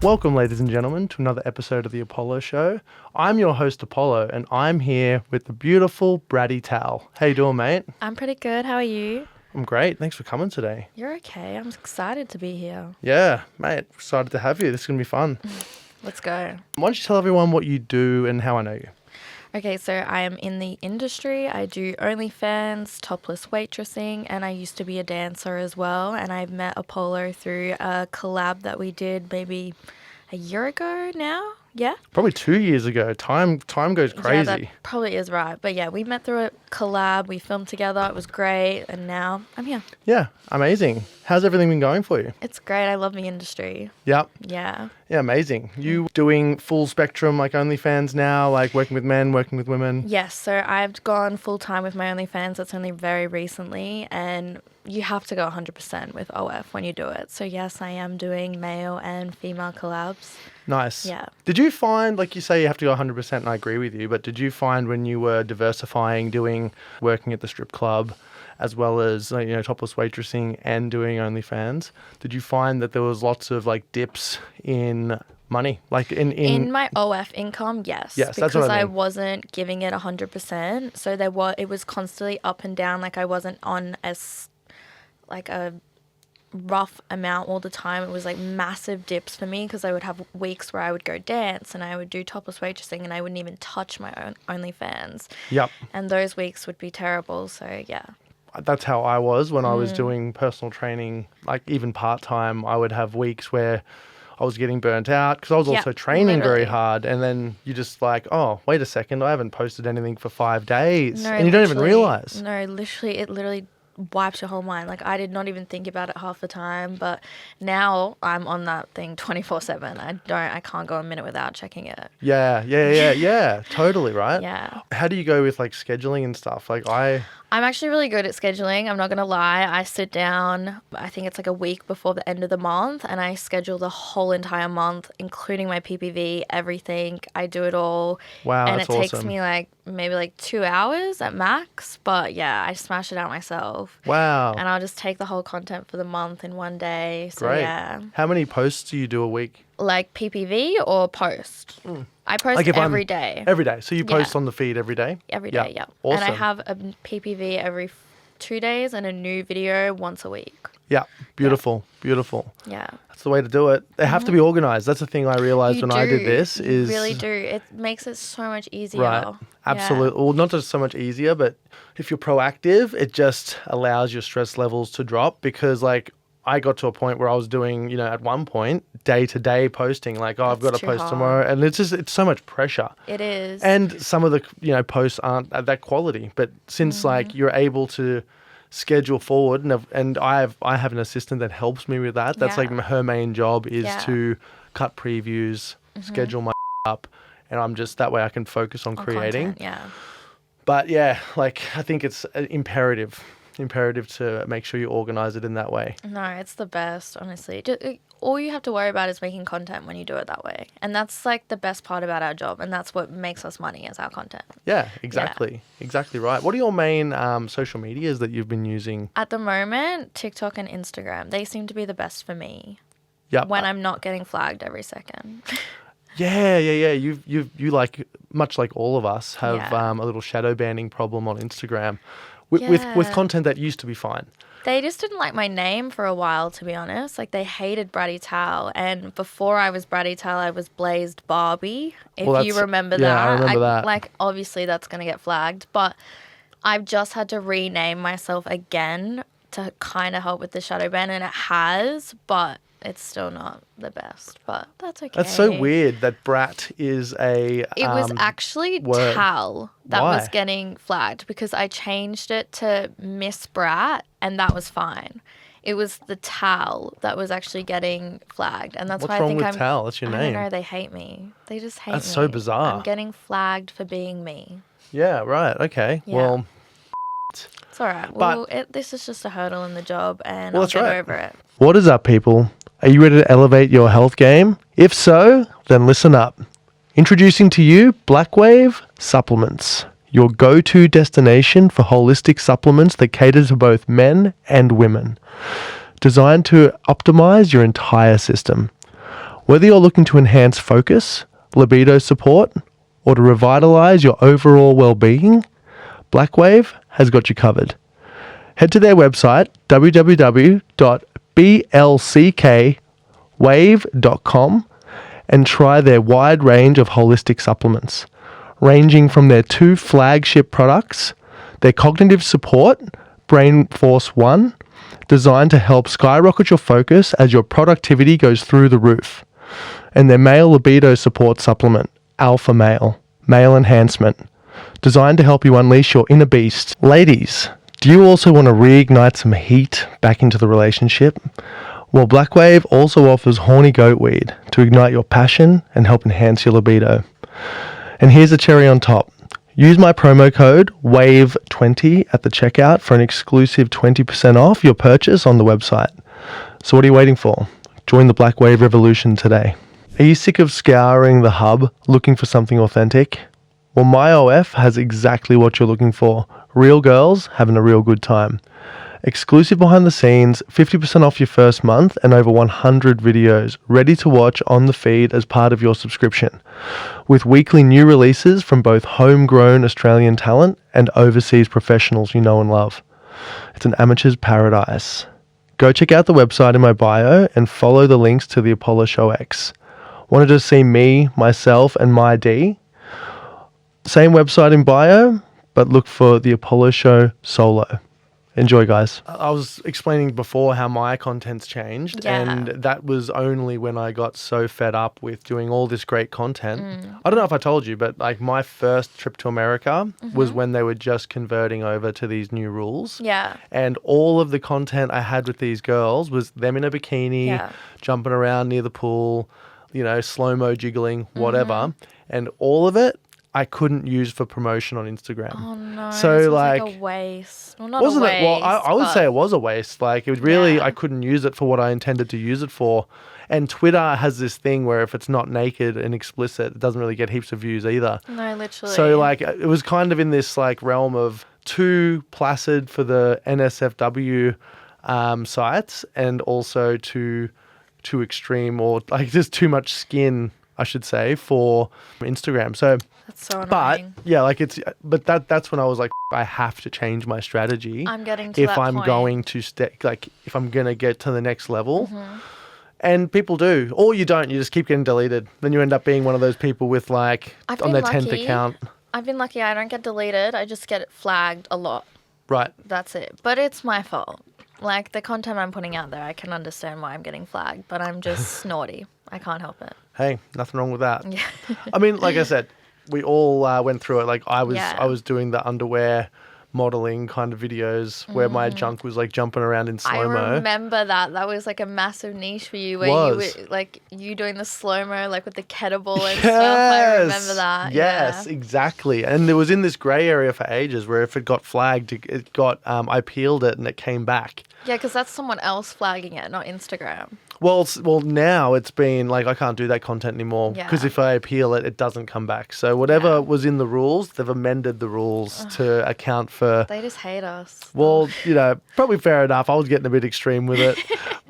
Welcome, ladies and gentlemen, to another episode of The Apollo Show. I'm your host, Apollo, and I'm here with the beautiful Bratty Tal. How you doing, mate? I'm pretty good. How are you? I'm great. Thanks for coming today. You're okay. I'm excited to be here. Yeah, mate. Excited to have you. This is going to be fun. Let's go. Why don't you tell everyone what you do and how I know you? Okay, so I am in the industry. I do OnlyFans, topless waitressing, and I used to be a dancer as well. And I met Apollo through a collab that we did maybe a year ago now. Yeah? Probably 2 years ago. Time goes crazy. Yeah, that probably is right. But yeah, we met through a collab. We filmed together. It was great. And now I'm here. Yeah, amazing. How's everything been going for you? It's great. I love the industry. Yep. Yeah. Yeah, amazing. You doing full spectrum like OnlyFans now, like working with men, working with women? Yes, so I've gone full time with my OnlyFans. That's only very recently, and you have to go 100% with OF when you do it. So yes, I am doing male and female collabs. Nice. Yeah. Did you find, like you say, you have to go 100%, and I agree with you, but did you find when you were diversifying, working at the strip club, as well as topless waitressing and doing OnlyFans, did you find that there was lots of like dips in money, like in my OF income? Yes, that's because what I mean. I wasn't giving it 100%, so it was constantly up and down. Like I wasn't on a rough amount all the time. It was like massive dips for me because I would have weeks where I would go dance and I would do topless waitressing and I wouldn't even touch my own OnlyFans. Yep. And those weeks would be terrible. So yeah. That's how I was when I was doing personal training, like even part-time. I would have weeks where I was getting burnt out because I was also training very hard. And then you just like, oh, wait a second, I haven't posted anything for 5 days. No, and you don't even realize. No, it literally wipes your whole mind. Like I did not even think about it half the time, but now I'm on that thing 24/7. I can't go a minute without checking it. Yeah, totally, right? Yeah. How do you go with like scheduling and stuff? Like I'm actually really good at scheduling. I'm not going to lie. I sit down, I think it's like a week before the end of the month, and I schedule the whole entire month, including my PPV, everything. I do it all. Wow, and that's it takes awesome. me maybe 2 hours at max. But yeah, I smash it out myself. Wow. And I'll just take the whole content for the month in one day. So Great. yeah. How many posts do you do a week? Like PPV or post? I post every day. Every day. So you post on the feed every day? Every day, yeah. Awesome. And I have a PPV every 2 days and a new video once a week. Yeah. Beautiful. Yeah. That's the way to do it. They have to be organized. That's the thing I realized when I did this is... You really do. It makes it so much easier. Right. Absolutely. Yeah. Well, not just so much easier, but if you're proactive, it just allows your stress levels to drop because like I got to a point where I was doing, at one point, day-to-day posting, like, I've got to post tomorrow. And it's so much pressure. It is. And some of the, posts aren't at that quality. But since, like, you're able to schedule forward, and I have an assistant that helps me with that. That's, like, her main job is to cut previews, schedule my up, and I'm just, that way I can focus on creating. Content, yeah. But, yeah, like, I think it's imperative to make sure you organize it in that way. No, it's the best, honestly. All you have to worry about is making content when you do it that way. And that's like the best part about our job. And that's what makes us money is our content. Yeah, exactly. Yeah. Exactly right. What are your main social medias that you've been using? At the moment, TikTok and Instagram. They seem to be the best for me. Yeah. When I'm not getting flagged every second. Yeah. You like, much like all of us, have a little shadow banning problem on Instagram. With content that used to be fine. They just didn't like my name for a while, to be honest. Like, they hated Bratty Tal. And before I was Bratty Tal, I was Blazed Barbie, if you remember that. Yeah, I remember that. Like, obviously, that's going to get flagged. But I've just had to rename myself again to kind of help with the shadow ban. And it has, but it's still not the best. But that's okay. That's so weird that Brat is a It was actually word. Tal that was getting flagged because I changed it to Miss Brat and that was fine. It was the Tal that was actually getting flagged, and that's why I think What's wrong with Tal? That's your name. I don't know. They hate me. They just hate me. That's so bizarre. I'm getting flagged for being me. Yeah. Right. Okay. Yeah. Well, it's all right. Well, this is just a hurdle in the job, and I'll get over it. What is up, people? Are you ready to elevate your health game? If so, then listen up. Introducing to you BLCKWAVE Supplements, your go-to destination for holistic supplements that cater to both men and women. Designed to optimize your entire system. Whether you're looking to enhance focus, libido support, or to revitalize your overall well-being, BLCKWAVE has got you covered. Head to their website, www.blckwave.com, and try their wide range of holistic supplements, ranging from their 2 flagship products, their cognitive support, Brain Force 1, designed to help skyrocket your focus as your productivity goes through the roof, and their male libido support supplement, Alpha Male, male enhancement, designed to help you unleash your inner beast. Ladies, do you also want to reignite some heat back into the relationship? Well, BLCKWAVE also offers horny goat weed to ignite your passion and help enhance your libido. And here's a cherry on top. Use my promo code WAVE20 at the checkout for an exclusive 20% off your purchase on the website. So what are you waiting for? Join the BLCKWAVE revolution today. Are you sick of scouring the hub looking for something authentic? Well, MyOF has exactly what you're looking for. Real girls having a real good time. Exclusive behind the scenes, 50% off your first month, and over 100 videos ready to watch on the feed as part of your subscription, with weekly new releases from both homegrown Australian talent and overseas professionals you know and love. It's an amateur's paradise. Go check out the website in my bio and follow the links to the Apollo Show X. Wanted to see me, myself, and my D? Same website in bio, but look for the Apollo Show solo. Enjoy, guys. I was explaining before how my content's changed, and that was only when I got so fed up with doing all this great content. I don't know if I told you, but like my first trip to America was when they were just converting over to these new rules. Yeah. And all of the content I had with these girls was them in a bikini, jumping around near the pool, you know, slow-mo jiggling, whatever. And all of it I couldn't use for promotion on Instagram. Oh no! So this was like a waste. Well, not wasn't a waste, it? Well, I would say it was a waste. Like it was really, I couldn't use it for what I intended to use it for. And Twitter has this thing where if it's not naked and explicit, it doesn't really get heaps of views either. No, literally. So like it was kind of in this like realm of too placid for the NSFW sites, and also too extreme, or like just too much skin, I should say, for Instagram. So that's so annoying. But yeah, like that's when I was like, I have to change my strategy. I'm getting to if that I'm point. going to if I'm gonna get to the next level. And people do, or you don't. You just keep getting deleted. Then you end up being one of those people with like on their 10th account. I've been lucky. I don't get deleted. I just get it flagged a lot. Right. That's it. But it's my fault. Like the content I'm putting out there, I can understand why I'm getting flagged, but I'm just naughty. I can't help it. Hey, nothing wrong with that. Yeah. I mean, like I said, we all went through it. Like I was doing the underwear modeling kind of videos where my junk was like jumping around in slow-mo. I remember that. That was like a massive niche for you, where you were like you doing the slow-mo like with the kettlebell and stuff. I remember that. Yes, exactly. And it was in this grey area for ages where if it got flagged, it got I peeled it and it came back. Yeah, because that's someone else flagging it, not Instagram. Well, now it's been like I can't do that content anymore because if I appeal it, it doesn't come back. So whatever was in the rules, they've amended the rules to account for. They just hate us. Well, you know, probably fair enough. I was getting a bit extreme with it,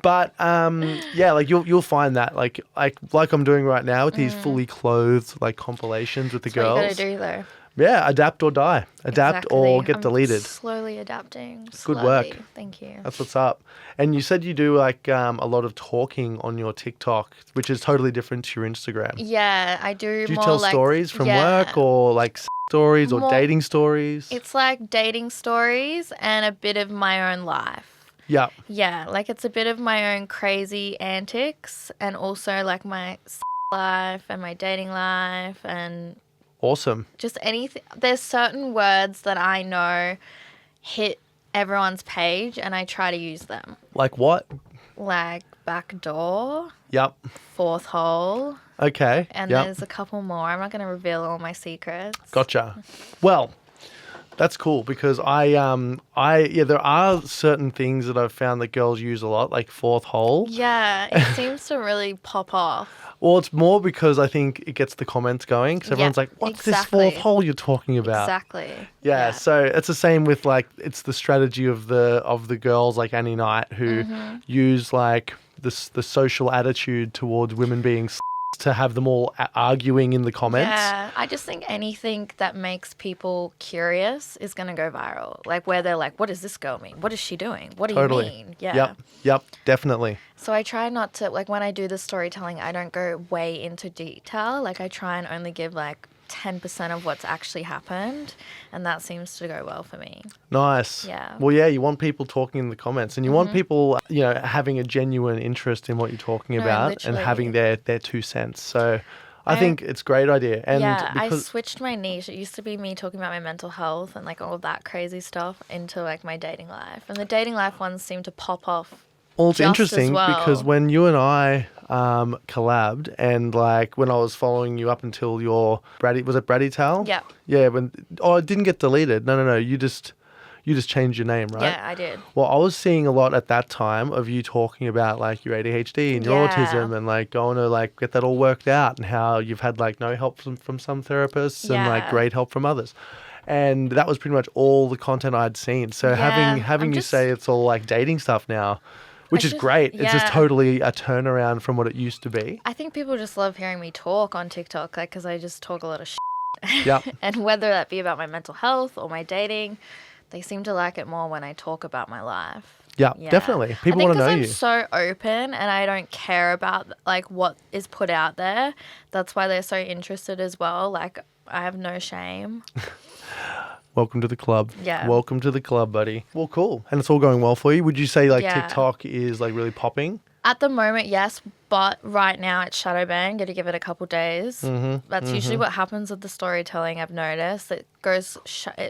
but yeah, like you'll find that like I'm doing right now with these fully clothed like compilations with the girls. What you gotta do though. Yeah, adapt or die. Adapt or get deleted. Slowly adapting. Good work. Thank you. That's what's up. And you said you do like a lot of talking on your TikTok, which is totally different to your Instagram. Yeah, I do. Do you more tell like, stories from work or like stories or dating stories? It's like dating stories and a bit of my own life. Yeah. Yeah, like it's a bit of my own crazy antics and also like my life and my dating life and... Awesome. Just anything. There's certain words that I know hit everyone's page and I try to use them. Like what? Like backdoor. Yep. Fourth hole. Okay. And there's a couple more. I'm not going to reveal all my secrets. Gotcha. Well, that's cool because there are certain things that I've found that girls use a lot, like fourth hole. Yeah, it seems to really pop off. Well, it's more because I think it gets the comments going because everyone's like, what's this fourth hole you're talking about? Exactly. Yeah, so it's the same with like, it's the strategy of the girls like Annie Knight who use like the social attitude towards women being to have them all arguing in the comments. Yeah, I just think anything that makes people curious is going to go viral. Like where they're like, what does this girl mean? What is she doing? What do Totally. you mean? Yeah. Yep, definitely. So I try not to, like when I do the storytelling, I don't go way into detail. Like I try and only give like 10% of what's actually happened, and that seems to go well for me. Nice. Yeah. Well, yeah, you want people talking in the comments, and you want people, having a genuine interest in what you're talking about literally. and having their 2 cents. So I think it's a great idea. And I switched my niche. It used to be me talking about my mental health and like all of that crazy stuff into like my dating life. And the dating life ones seem to pop off. Well, it's just interesting as well. because when you and I collabed, and like when I was following you up until your was it Bratty Tal? Yeah. Yeah. It didn't get deleted. No. You just changed your name, right? Yeah, I did. Well, I was seeing a lot at that time of you talking about like your ADHD and your autism, and like going to like get that all worked out, and how you've had like no help from some therapists and like great help from others. And that was pretty much all the content I'd seen. So having you say it's all like dating stuff now, which is great. It's just totally a turnaround from what it used to be. I think people just love hearing me talk on TikTok, like, because I just talk a lot of shit. Yep. And whether that be about my mental health or my dating, they seem to like it more when I talk about my life. Yeah, definitely. People want to know you. I'm so open and I don't care about like what is put out there. That's why they're so interested as well. Like I have no shame. Welcome to the club. Yeah. Welcome to the club, buddy. Well, cool. And it's all going well for you. Would you say like TikTok is like really popping? At the moment, yes, but right now it's shadow banned. Got to give it a couple days. That's usually what happens with the storytelling. I've noticed it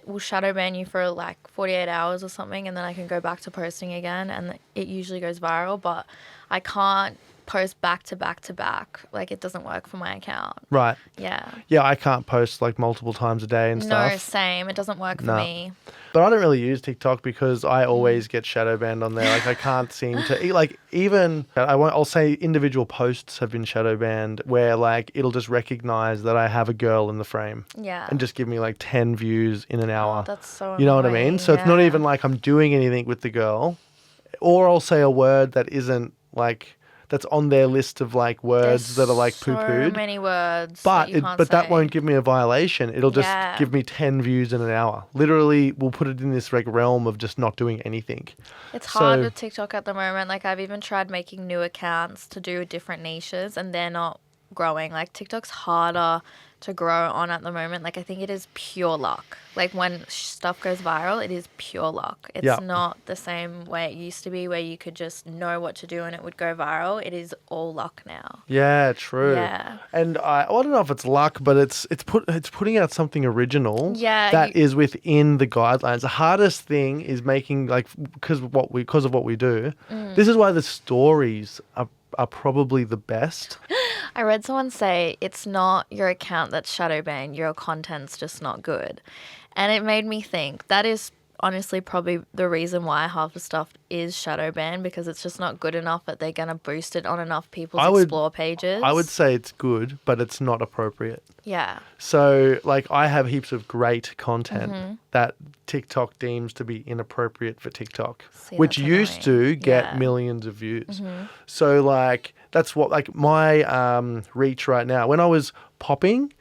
will shadow ban you for like 48 hours or something, and then I can go back to posting again, and it usually goes viral. But I can't post back to back to back. Like it doesn't work for my account. Right. Yeah. Yeah, I can't post like multiple times a day and stuff. No, same. It doesn't work for me. But I don't really use TikTok because I always get shadow banned on there. Like I can't seem to like even I'll say individual posts have been shadow banned where like it'll just recognize that I have a girl in the frame. Yeah. And just give me like 10 views in an hour. That's so You know what I mean? So it's not even like I'm doing anything with the girl, or I'll say a word that isn't like that's on their list of like words that are like poo-pooed. So many words. But that won't give me a violation. It'll just give me 10 views in an hour. Literally, we'll put it in this like realm of just not doing anything. It's hard with TikTok at the moment. Like I've even tried making new accounts to do different niches, and they're not growing. Like TikTok's harder to grow on at the moment. Like I think it is pure luck. Like when stuff goes viral, it is pure luck. It's not the same way it used to be where you could just know what to do and it would go viral. It is all luck now. Yeah, true. Yeah. And I don't know if it's luck, but it's putting out something original that is within the guidelines. The hardest thing is making like because of what we do. This is why the stories are probably the best. I read someone say it's not your account that's shadow banned, your content's just not good. And it made me think that is honestly probably the reason why half the stuff is shadow banned, because it's just not good enough that they're going to boost it on enough people's explore pages. I would say it's good, but it's not appropriate. Yeah. So like I have heaps of great content that TikTok deems to be inappropriate for TikTok, which used to get millions of views. So like that's what like my reach right now. When I was popping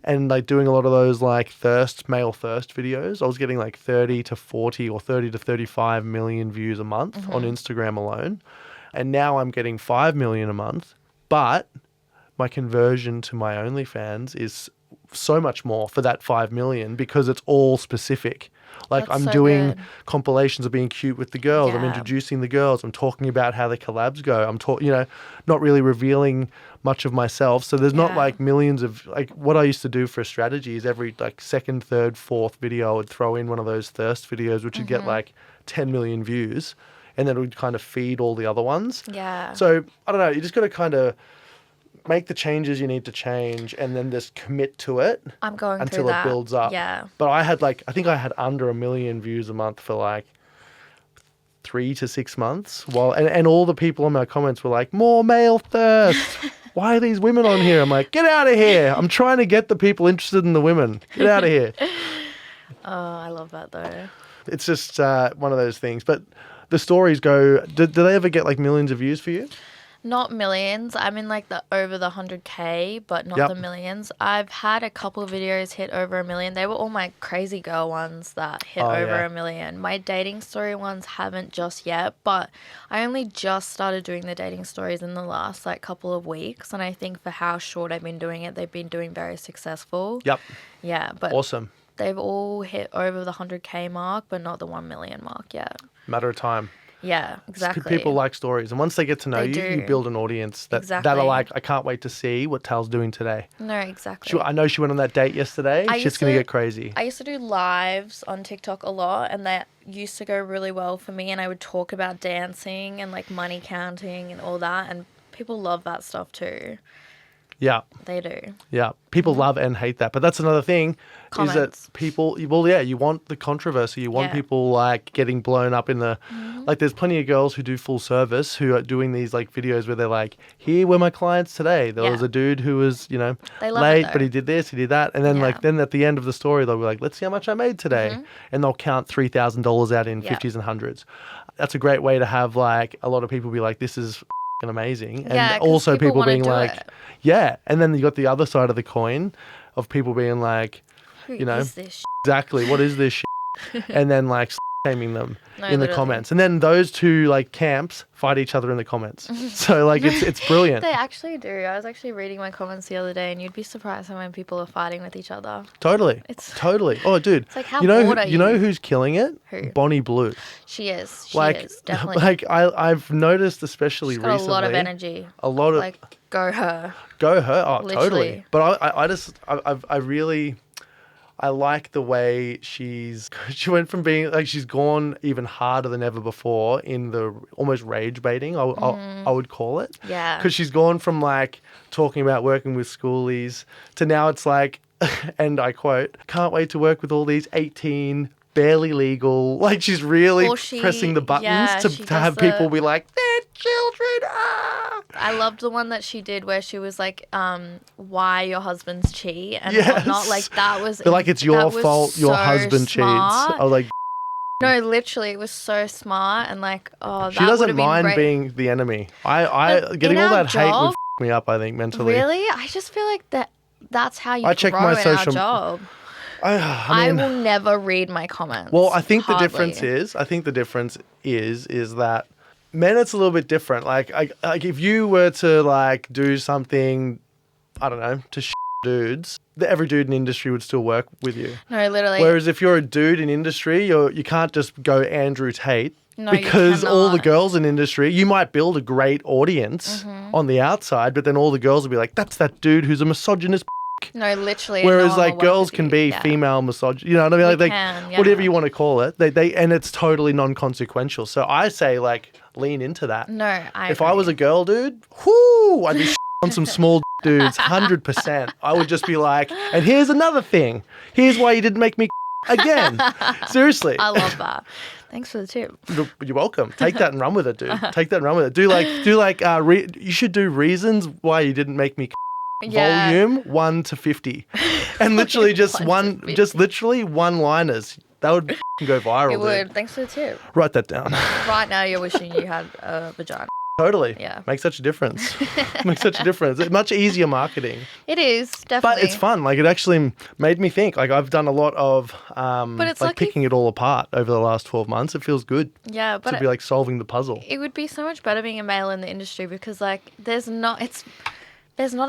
and like doing a lot of those like male thirst videos, I was getting like 30 to 40 or 30 to 35 million views a month on Instagram alone. And now I'm getting 5 million a month, but my conversion to my OnlyFans is so much more for that 5 million because it's all specific. Like I'm doing compilations of being cute with the girls. I'm introducing the girls. I'm talking about how the collabs go. I'm not really revealing much of myself. So there's not like millions of like what I used to do for a strategy is every like second, third, fourth video I would throw in one of those thirst videos, which would get like 10 million views, and then it would kind of feed all the other ones. Yeah. So I don't know. You just got to kind of make the changes you need to change and then just commit to it. I'm going until through that. It builds up. Yeah. But I think I had under 1 million views a month for like 3 to 6 months. And all the people in my comments were like, more male thirst. Why are these women on here? I'm like, get out of here. I'm trying to get the people interested in the women. Get out of here. Oh, I love that though. It's just one of those things. But the stories go, do they ever get like millions of views for you? Not millions. I'm in like the over the 100K, but not Yep. the millions. I've had a couple of videos hit over 1 million. They were all my crazy girl ones that hit over yeah. 1 million. My dating story ones haven't just yet, but I only just started doing the dating stories in the last like couple of weeks, and I think for how short I've been doing it, they've been doing very successful. Yep. Yeah, but Awesome. they've all hit over the 100K mark, but not the 1 million mark yet. Matter of time. Yeah, exactly. People like stories, and once they get to know you build an audience that are like, I can't wait to see what Tal's doing today. No, exactly. I know she went on that date yesterday. Shit's gonna get crazy. I used to do lives on TikTok a lot, and that used to go really well for me. And I would talk about dancing and like money counting and all that, and people love that stuff too. Yeah. They do. Yeah. People love and hate that. But that's another thing. Comments. Is that people, well, yeah, you want the controversy. You want people like getting blown up in the, like there's plenty of girls who do full service who are doing these like videos where they're like, here were my clients today. There was a dude who was, you know, late, but he did this, he did that. And then then at the end of the story, they'll be like, let's see how much I made today. And they'll count $3,000 out in 50s and hundreds. That's a great way to have like a lot of people be like, this is amazing. And also people being like, yeah. And then you got the other side of the coin of people being like, you know, exactly, what is this shit? And then like shaming them in the comments. And then those two like camps fight each other in the comments. So like it's brilliant. They actually do. I was actually reading my comments the other day, and you'd be surprised how many people are fighting with each other. Totally. Totally. Oh, dude. It's like, how bored are you? You know who's killing it? Who? Bonnie Blue. She is. She like, is, definitely. Like I've noticed, especially She's got recently. a lot of energy. A lot of like, go her. Go her. Oh, Literally. Totally. But I really. I like the way she went from being like, she's gone even harder than ever before in the almost rage baiting, I would call it. Yeah. Because she's gone from like talking about working with schoolies to now it's like, and I quote, can't wait to work with all these 18 barely legal, like she's really pressing the buttons to have people be like, they're children. Ah! I loved the one that she did where she was like, why your husband's cheat and whatnot. Like that was like, it's your fault your husband cheats. I was like, no, literally, it was so smart and like, oh, she doesn't mind being the enemy. I getting all that hate would f me up, I think, mentally. Really? I just feel like that's how you I check grow my in social our job. I mean, I will never read my comments. Well, I think the difference is that men, it's a little bit different. Like if you were to like do something, I don't know, to dudes, every dude in industry would still work with you. No, literally. Whereas if you're a dude in industry, you can't just go Andrew Tate. No, because all the girls in industry, you might build a great audience on the outside, but then all the girls will be like, that's that dude who's a misogynist. No, literally. Whereas like girls can be female misogynist, you know what I mean? Like whatever you want to call it, they and it's totally non-consequential. So I say like lean into that. No, if I was a girl, dude, whoo, I'd be on some small dudes, 100%. I would just be like, and here's another thing. Here's why you didn't make me again. Seriously. I love that. Thanks for the tip. You're welcome. Take that and run with it, dude. Take that and run with it. Do like you should do reasons why you didn't make me. Volume 1 to 50, and literally just literally one-liners. That would go viral. It would. Thanks for the tip. Write that down. Right now, you're wishing you had a vagina. Totally. Yeah. Makes such a difference. Makes such a difference. It's much easier marketing. It is, definitely. But it's fun. Like, it actually made me think. Like, I've done a lot of but it's like picking it all apart over the last 12 months. It feels good. Yeah, but to be like solving the puzzle. It would be so much better being a male in the industry because like there's not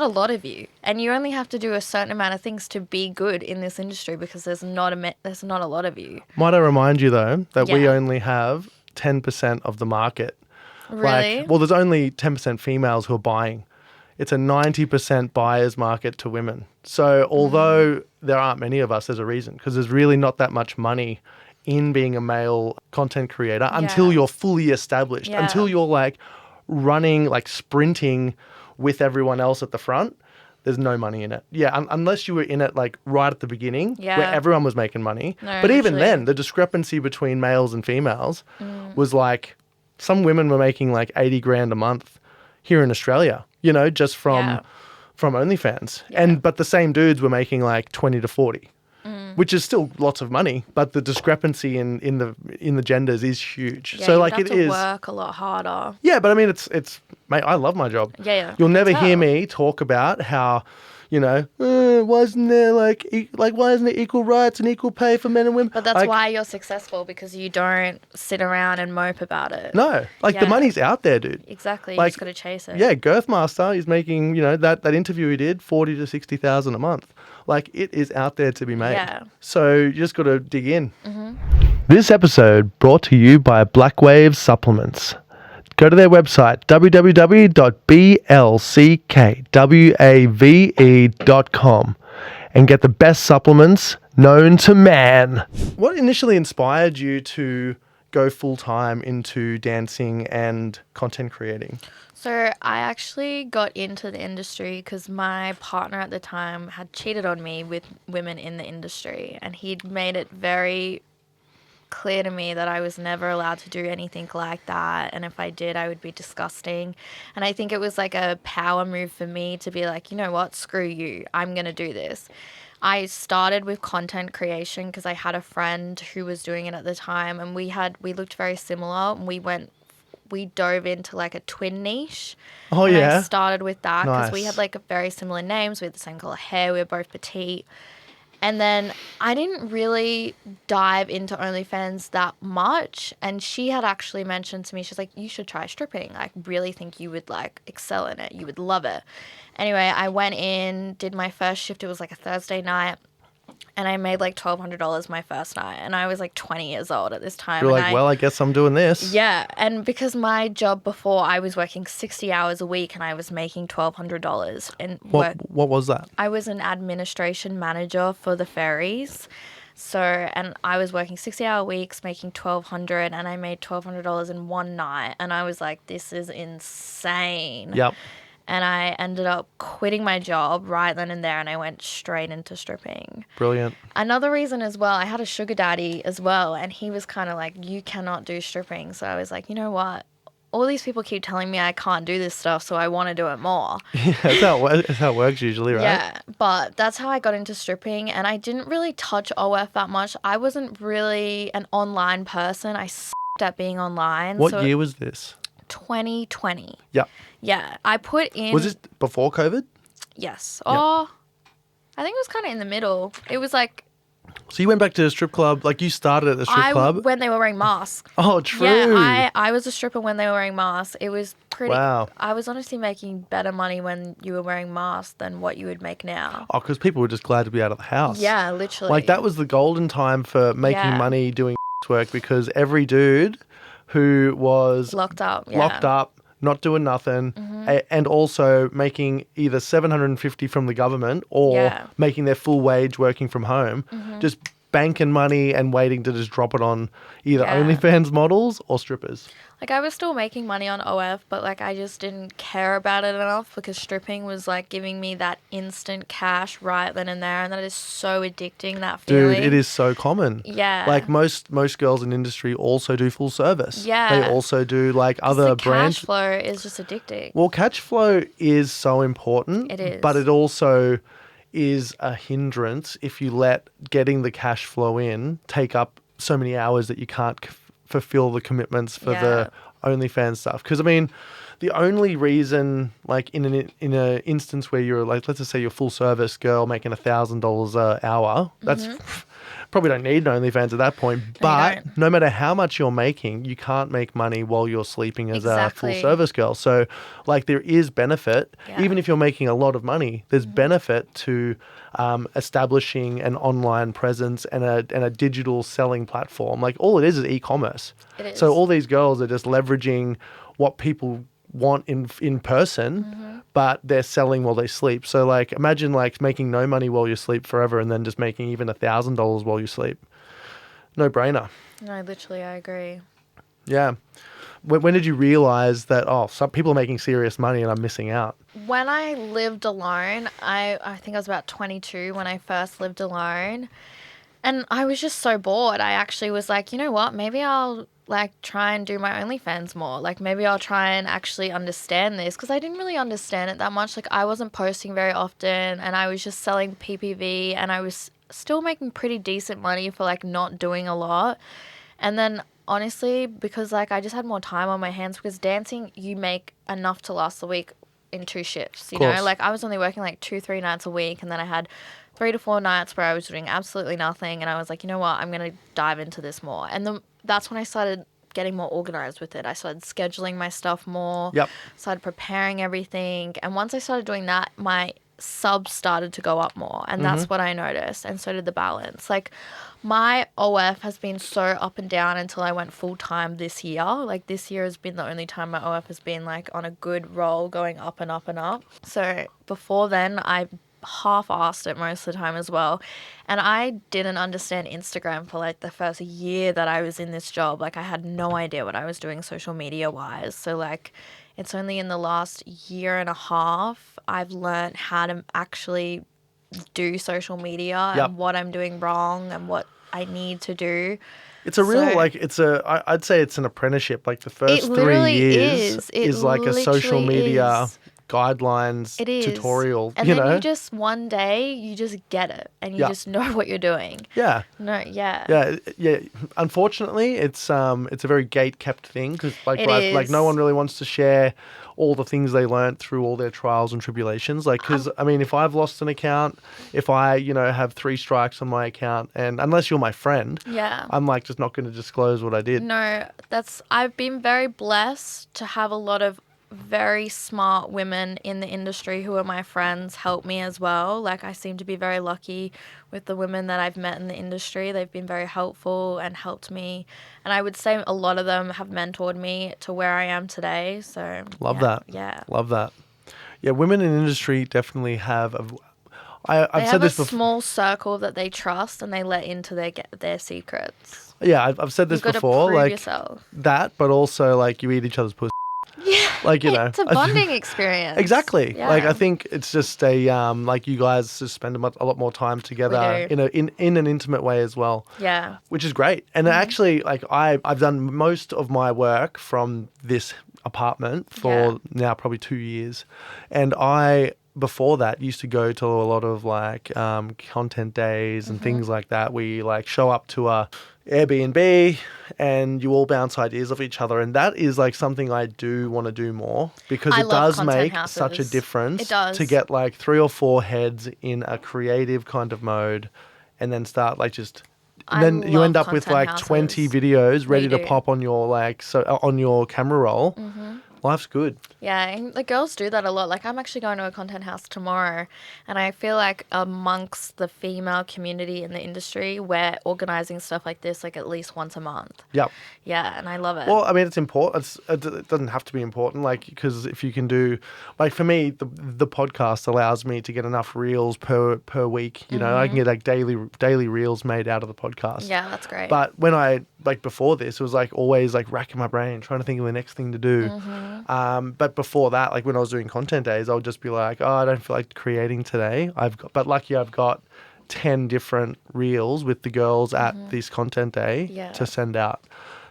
a lot of you, and you only have to do a certain amount of things to be good in this industry because there's not a lot of you. Might I remind you though that we only have 10% of the market. Really? Well, there's only 10% females who are buying. It's a 90% buyer's market to women. So although there aren't many of us, there's a reason because there's really not that much money in being a male content creator until you're fully established, until you're like running, like sprinting with everyone else at the front. There's no money in it. Yeah, unless you were in it like right at the beginning where everyone was making money. No, but even then, the discrepancy between males and females was like some women were making like 80 grand a month here in Australia, you know, just from OnlyFans. Yeah. But the same dudes were making like 20 to 40. Which is still lots of money, but the discrepancy in the genders is huge. Yeah, so you like have it to is work a lot harder. Yeah, but I mean it's Mate, I love my job. Yeah. You'll never hear me talk about how, why isn't there why isn't there equal rights and equal pay for men and women? But that's why you're successful, because you don't sit around and mope about it. No, the money's out there, dude. Exactly. You just got to chase it. Yeah, Girthmaster is making, that interview he did, 40 to 60,000 a month. It is out there to be made. Yeah. So you just got to dig in. This episode brought to you by BLCKWAVE Supplements. Go to their website, www.blckwave.com, and get the best supplements known to man. What initially inspired you to go full-time into dancing and content creating? So I actually got into the industry because my partner at the time had cheated on me with women in the industry, and he'd made it very clear to me that I was never allowed to do anything like that, and if I did, I would be disgusting. And I think it was like a power move for me to be like, you know what, screw you, I'm gonna do this. I started with content creation because I had a friend who was doing it at the time, and we looked very similar, and we dove into like a twin niche. Oh, and yeah. I started with that because we Nice. had like very similar names. We had the same color hair. We were both petite. And then I didn't really dive into OnlyFans that much. And she had actually mentioned to me, she's like, you should try stripping. I really think you would like excel in it. You would love it. Anyway, I went in, did my first shift. It was like a Thursday night. And I made like $1,200 my first night. And I was like 20 years old at this time. You're and like, well, I guess I'm doing this. Yeah. And because my job before, I was working 60 hours a week and I was making $1,200. And What was that? I was an administration manager for the ferries. So, and I was working 60-hour weeks, making $1,200, and I made $1,200 in one night. And I was like, this is insane. Yep. And I ended up quitting my job right then and there, and I went straight into stripping. Brilliant. Another reason as well, I had a sugar daddy as well, and he was kind of like, you cannot do stripping. So I was like, you know what? All these people keep telling me I can't do this stuff, so I want to do it more. Yeah, that's how it works usually, right? Yeah, but that's how I got into stripping, and I didn't really touch OF that much. I wasn't really an online person. I sucked at being online. What year was this? 2020. Yeah. Yeah, I put in... Was this before COVID? Yes. Yep. Oh, I think it was kind of in the middle. It was like... So you went back to a strip club, like you started at the strip club? When they were wearing masks. Oh, true. Yeah, I was a stripper when they were wearing masks. It was pretty... Wow. I was honestly making better money when you were wearing masks than what you would make now. Oh, because people were just glad to be out of the house. Yeah, literally. Like that was the golden time for making money doing work, because every dude who was locked up, not doing nothing, and also making either $750 from the government or making their full wage working from home, just banking money and waiting to just drop it on either OnlyFans models or strippers. Like, I was still making money on OF, but, like, I just didn't care about it enough because stripping was, like, giving me that instant cash right then and there, and that is so addicting, that feeling. Dude, it is so common. Yeah. Like, most girls in industry also do full service. Yeah. They also do, like, other brands. Cash flow is just addicting. Well, cash flow is so important. It is. But it also is a hindrance if you let getting the cash flow in take up so many hours that you can't fulfill the commitments for the OnlyFans stuff. Because I mean, the only reason, like in an instance where you're like, let's just say you're a full service girl making $1,000 an hour, that's probably don't need an OnlyFans at that point. But no matter how much you're making, you can't make money while you're sleeping as a full service girl. So like there is benefit, even if you're making a lot of money, there's benefit to establishing an online presence and a digital selling platform. Like all it is e-commerce. It is. So all these girls are just leveraging what people want in person, but they're selling while they sleep. So like imagine like making no money while you sleep forever and then just making even $1,000 while you sleep. No brainer. No, literally, I agree. Yeah. When did you realize that, some people are making serious money and I'm missing out? When I lived alone, I think I was about 22 when I first lived alone. And I was just so bored. I actually was like, you know what? Maybe I'll like try and do my OnlyFans more. Like maybe I'll try and actually understand this, because I didn't really understand it that much. Like I wasn't posting very often and I was just selling PPV and I was still making pretty decent money for like not doing a lot. And then honestly, because like I just had more time on my hands, because dancing, you make enough to last the week in 2 shifts, you know? Like I was only working like 2-3 nights a week, and then I had 3 to 4 nights where I was doing absolutely nothing, and I was like, you know what, I'm going to dive into this more. And that's when I started getting more organized with it. I started scheduling my stuff more, started preparing everything. And once I started doing that, my subs started to go up more. And that's what I noticed. And so did the balance. Like my OF has been so up and down until I went full time this year. Like this year has been the only time my OF has been like on a good roll, going up and up and up. So before then, I half-assed it most of the time as well. And I didn't understand Instagram for like the first year that I was in this job. Like I had no idea what I was doing social media wise. So like it's only in the last year and a half I've learned how to actually do social media and what I'm doing wrong and what I need to do. It's a real, I'd say it's an apprenticeship. Like the first 3 years is like a social media guidelines tutorial. And then you just one day you just get it and you just know what you're doing. Yeah. Yeah. Unfortunately, it's a very gate kept thing, because like no one really wants to share all the things they learnt through all their trials and tribulations. Like, because I mean, if I've lost an account, if I have 3 strikes on my account, and unless you're my friend, I'm like just not going to disclose what I did. No, I've been very blessed to have a lot of very smart women in the industry who are my friends help me as well. Like I seem to be very lucky with the women that I've met in the industry. They've been very helpful and helped me, and I would say a lot of them have mentored me to where I am today. So love that. Yeah, women in industry definitely have I've said this before. They have a small circle that they trust and they let into their secrets. Yeah, I've said this before. Like yourself. That, but also like you eat each other's pussy. Yeah, like it's a bonding experience. Exactly. Yeah. Like I think it's just a like you guys just spend a lot more time together in an intimate way as well. Yeah, which is great. And actually, like I've done most of my work from this apartment for now probably 2 years, and before that used to go to a lot of like content days and things like that. We like show up to a Airbnb and you all bounce ideas off each other, and that is like something I do want to do more, because it does make such a difference to get like 3 or 4 heads in a creative kind of mode, and then start like just and then you end up with like 20 videos ready to pop on your on your camera roll. Life's good. Yeah, and the girls do that a lot. Like I'm actually going to a content house tomorrow, and I feel like amongst the female community in the industry, we're organizing stuff like this like at least once a month. Yep. Yeah, and I love it. Well, I mean, it's important. It doesn't have to be important, like, because if you can do, like for me, the podcast allows me to get enough reels per week. You know, I can get like daily reels made out of the podcast. Yeah, that's great. But when like before this, it was like always like racking my brain trying to think of the next thing to do. But before that, like when I was doing content days, I would just be like, oh, I don't feel like creating today. But lucky I've got 10 different reels with the girls at this content day to send out.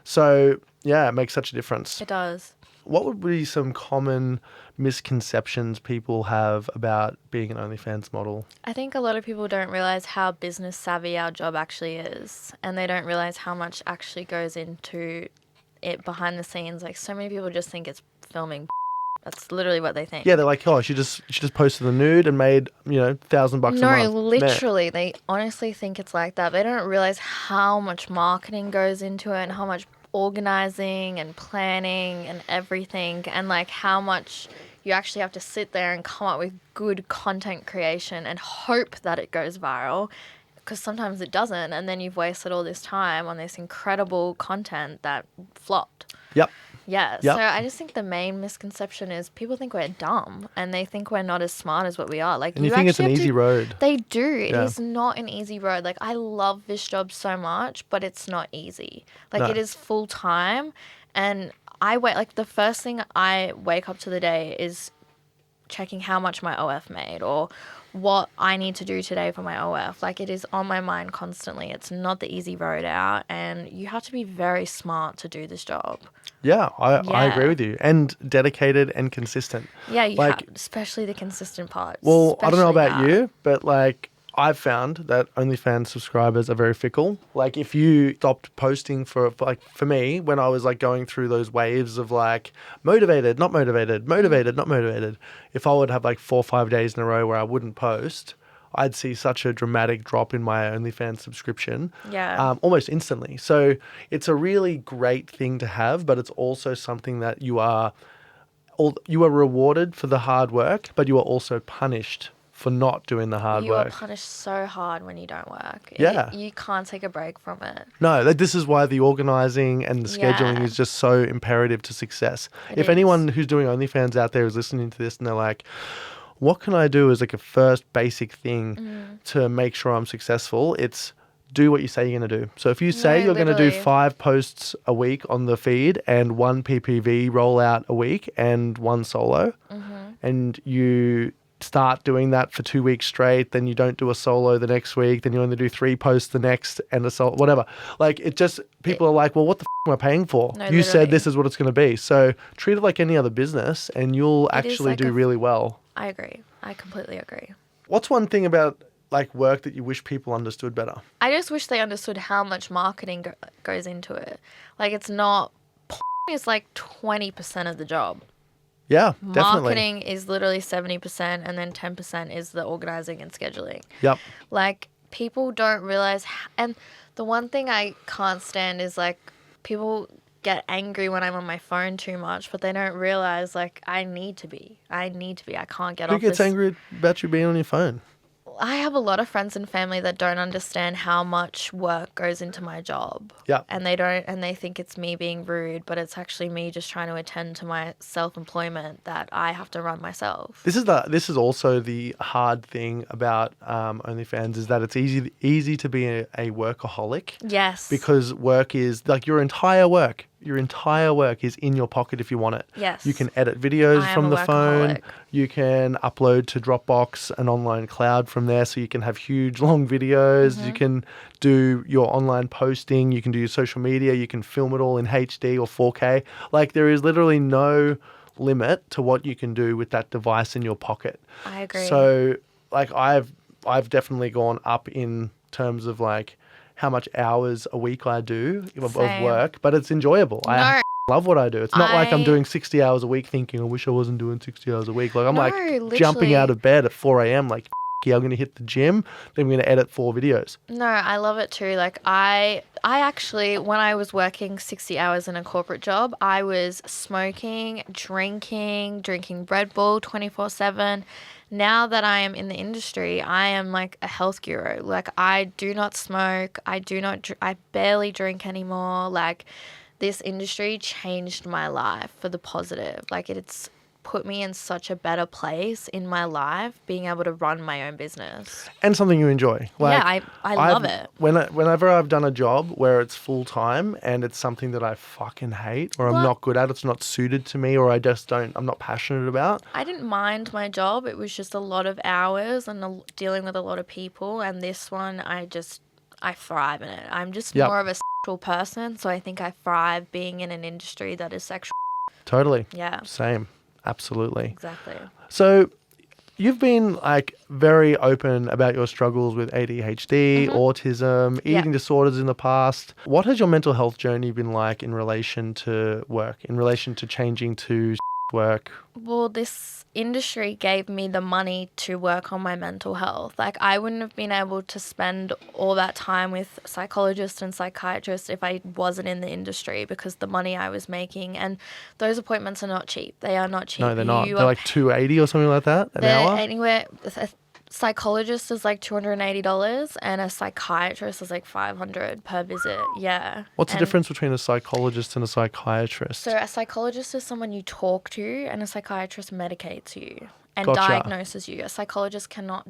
So yeah, it makes such a difference. It does. What would be some common misconceptions people have about being an OnlyFans model? I think a lot of people don't realize how business savvy our job actually is, and they don't realize how much actually goes into it behind the scenes. Like so many people just think it's filming. That's literally what they think. Yeah, they're like, oh, she just posted the nude and made $1,000 a month. No, literally, they honestly think it's like that. They don't realize how much marketing goes into it and how much organizing and planning and everything, and like how much you actually have to sit there and come up with good content creation and hope that it goes viral, because sometimes it doesn't, and then you've wasted all this time on this incredible content that flopped. Yep. Yeah, so I just think the main misconception is people think we're dumb, and they think we're not as smart as what we are. Like, and you think it's an easy road. They do. It is not an easy road. Like, I love this job so much, but it's not easy. Like, it is full time, and the first thing I wake up to the day is checking how much my OF made or what I need to do today for my OF. Like, it is on my mind constantly. It's not the easy road out, and you have to be very smart to do this job. Yeah, I agree with you. And dedicated and consistent. Yeah, you have, especially the consistent parts. Well, I don't know about you, but like I've found that OnlyFans subscribers are very fickle. Like if you stopped posting for me, when I was like going through those waves of like motivated, not motivated, motivated, not motivated, if I would have like 4 or 5 days in a row where I wouldn't post, I'd see such a dramatic drop in my OnlyFans subscription almost instantly. So it's a really great thing to have, but it's also something that you are rewarded for the hard work, but you are also punished for not doing the hard work. You are punished so hard when you don't work. Yeah. You can't take a break from it. No, this is why the organising and the scheduling is just so imperative to success. If anyone who's doing OnlyFans out there is listening to this and they're like, what can I do as like a first basic thing to make sure I'm successful? It's do what you say you're going to do. So if you say you're going to do 5 posts a week on the feed and 1 PPV rollout a week and 1 solo, and you start doing that for 2 weeks straight, then you don't do a solo the next week, then you only do 3 posts the next and a solo, whatever. Like it just, people are like, well, what the am I paying for? No, you literally. said this is what it's going to be. So treat it like any other business and you'll actually do really well. I agree. I completely agree. What's one thing about like work that you wish people understood better? I just wish they understood how much marketing goes into it. Like it's not, it's like 20% of the job. Yeah, definitely. Marketing is literally 70% and then 10% is the organizing and scheduling. Yep. Like people don't realize, and the one thing I can't stand is like people get angry when I'm on my phone too much, but they don't realize like I need to be. I can't get off Who gets angry about you being on your phone? I have a lot of friends and family that don't understand how much work goes into my job. Yeah. And they think it's me being rude, but it's actually me just trying to attend to my self-employment that I have to run myself. This is also the hard thing about OnlyFans is that it's easy to be a workaholic. Yes. Because work is like your entire work. Your entire work is in your pocket if you want it. Yes. You can edit videos from the phone. workaholic. You can upload to Dropbox, an online cloud from there, so you can have huge, long videos. You can do your online posting. You can do your social media. You can film it all in HD or 4K. Like there is literally no limit to what you can do with that device in your pocket. I agree. So like I've definitely gone up in terms of like how much hours a week I do of work, but it's enjoyable. I love what I do. It's not like I'm doing 60 hours a week thinking, I wish I wasn't doing 60 hours a week. Like I'm literally. jumping out of bed at 4 a.m. like, yeah, I'm going to hit the gym, then I'm going to edit 4 videos. No, I love it too. Like I actually, when I was working 60 hours in a corporate job, I was smoking, drinking Red Bull 24/7. Now that I am in the industry, I am like a health guru. Like I do not smoke. I barely drink anymore. Like this industry changed my life for the positive. Like it's put me in such a better place in my life, being able to run my own business. And something you enjoy. Like, yeah, I love it. Whenever I've done a job where it's full time and it's something that I fucking hate or I'm not good at, it's not suited to me or I'm not passionate about. I didn't mind my job. It was just a lot of hours and dealing with a lot of people. And this one, I thrive in it. I'm just more of a sexual person. So I think I thrive being in an industry that is sexual. Totally. Yeah. Same. Absolutely. Exactly. So you've been like very open about your struggles with ADHD, autism, eating disorders in the past. What has your mental health journey been like in relation to work, in relation to changing to work? Well, this industry gave me the money to work on my mental health. Like I wouldn't have been able to spend all that time with psychologists and psychiatrists if I wasn't in the industry, because the money I was making, and those appointments are not cheap. They are not cheap. No, they're not. They're like $280 or something like that an hour? Anywhere. A psychologist is like $280 and a psychiatrist is like $500 per visit. Yeah. What's the difference between a psychologist and a psychiatrist? So a psychologist is someone you talk to and a psychiatrist medicates you and Gotcha. diagnoses you. A psychologist cannot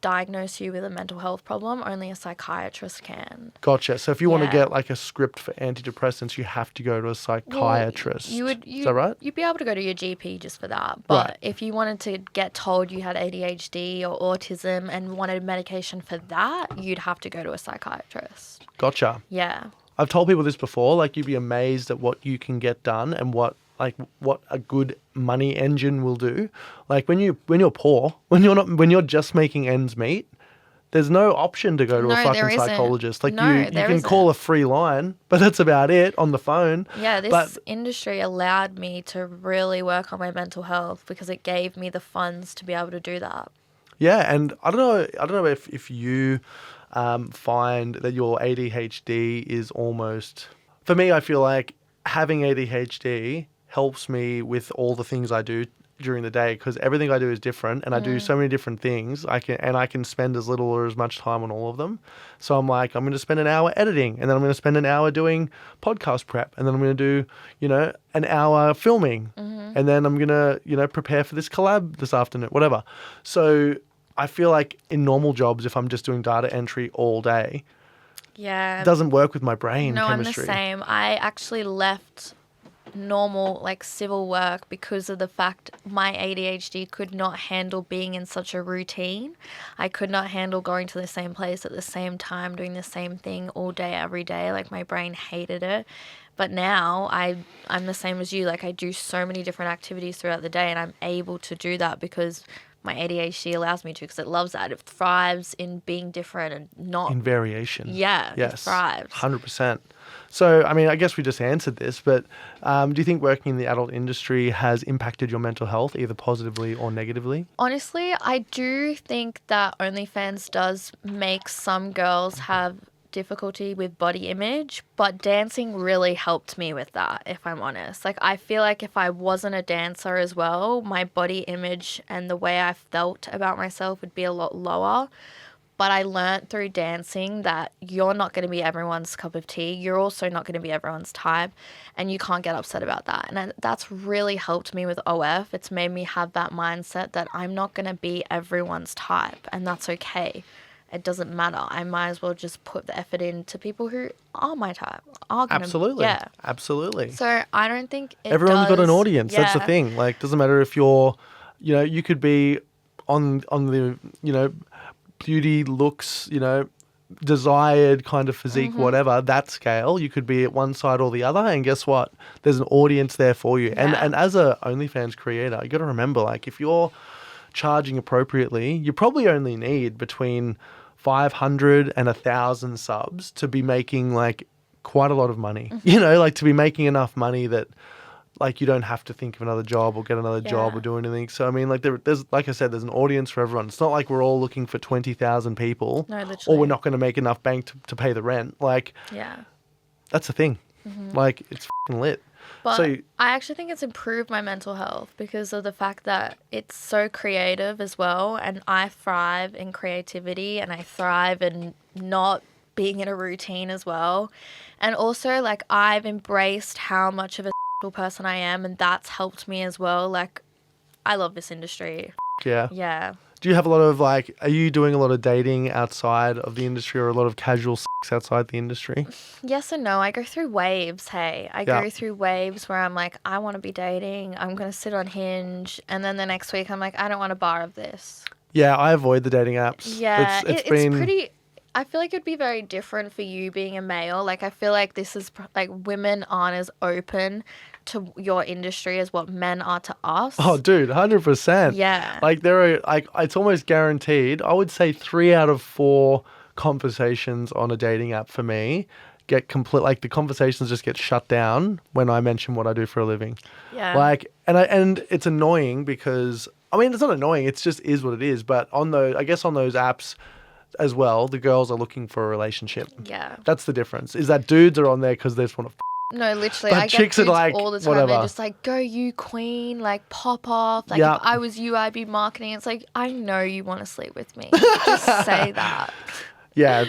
diagnose you with a mental health problem. Only a psychiatrist can. Gotcha. So if you want to get like a script for antidepressants, you have to go to a psychiatrist. Well, is that right? You'd be able to go to your GP just for that. But if you wanted to get told you had ADHD or autism and wanted medication for that, you'd have to go to a psychiatrist. Gotcha. Yeah. I've told people this before, like you'd be amazed at what you can get done and what a good money engine will do. Like when you're poor, when you're just making ends meet, there's no option to go to a No, there fucking isn't. psychologist. Like No, you there can isn't. call a free line, but that's about it on the phone. Yeah, this But industry allowed me to really work on my mental health because it gave me the funds to be able to do that. yeah, and I don't know if you find that your ADHD is almost, for me, I feel like having ADHD helps me with all the things I do during the day, because everything I do is different and I do so many different things. I can spend as little or as much time on all of them. So I'm like, I'm going to spend an hour editing, and then I'm going to spend an hour doing podcast prep, and then I'm going to do, an hour filming, and then I'm going to, prepare for this collab this afternoon, whatever. So I feel like in normal jobs, if I'm just doing data entry all day, Yeah. it doesn't work with my brain chemistry. I'm the same. I actually left normal civil work because of the fact my ADHD could not handle being in such a routine. I could not handle going to the same place at the same time, doing the same thing all day, every day. Like, my brain hated it. But now I'm the same as you. Like, I do so many different activities throughout the day, and I'm able to do that because my ADHD allows me to, because it loves that. It thrives in being different and not... In variation. Yeah, yes, it thrives. 100%. So, I mean, I guess we just answered this, but do you think working in the adult industry has impacted your mental health, either positively or negatively? Honestly, I do think that OnlyFans does make some girls have difficulty with body image, but dancing really helped me with that, if I'm honest. Like, I feel like if I wasn't a dancer as well, my body image and the way I felt about myself would be a lot lower. But I learnt through dancing that you're not going to be everyone's cup of tea. You're also not going to be everyone's type, and you can't get upset about that. And that's really helped me with OF. It's made me have that mindset that I'm not going to be everyone's type, and that's okay. It doesn't matter. I might as well just put the effort into people who are my type. Absolutely. Yeah. Absolutely. So I don't think everyone's got an audience. Yeah. That's the thing. Like, doesn't matter if you're, you could be on the, beauty, looks, desired kind of physique, whatever, that scale. You could be at one side or the other, and guess what? There's an audience there for you. Yeah. And as a OnlyFans creator, you got to remember, like, if you're charging appropriately, you probably only need between 500 and 1,000 subs to be making like quite a lot of money. Like, to be making enough money that, like, you don't have to think of another job or get another job or do anything. So, I mean, like, there's, like I said, there's an audience for everyone. It's not like we're all looking for 20,000 people. No, literally. Or we're not going to make enough bank to pay the rent. Like, yeah. That's the thing. Like, it's f***ing lit. But So, I actually think it's improved my mental health because of the fact that it's so creative as well. And I thrive in creativity, and I thrive in not being in a routine as well. And also, like, I've embraced how much of a person I am, and that's helped me as well. Like, I love this industry. yeah. Yeah. Do you have a lot of, like, are you doing a lot of dating outside of the industry, or a lot of casual sex outside the industry? Yes and no. I go through waves, hey. I go through waves where I'm like, I want to be dating. I'm going to sit on Hinge. And then the next week I'm like, I don't want a bar of this. Yeah, I avoid the dating apps. Yeah. It's been pretty... I feel like it'd be very different for you being a male. Like, I feel like this is, like, women aren't as open to your industry as what men are to us. Oh, dude, 100%. Yeah. Like, there are, like, it's almost guaranteed. I would say 3 out of 4 conversations on a dating app for me get complete. Like, the conversations just get shut down when I mention what I do for a living. Yeah. Like, and it's annoying because, I mean, it's not annoying. It's just is what it is. But on those apps as well, the girls are looking for a relationship. Yeah. That's the difference. Is that dudes are on there because they just want to No, literally. But I get chicks are dudes like, all the time. whatever. They're just like, go you queen, like, pop off. Like, Yeah. if I was you, I'd be marketing. It's like, I know you want to sleep with me. Just say that. Yeah.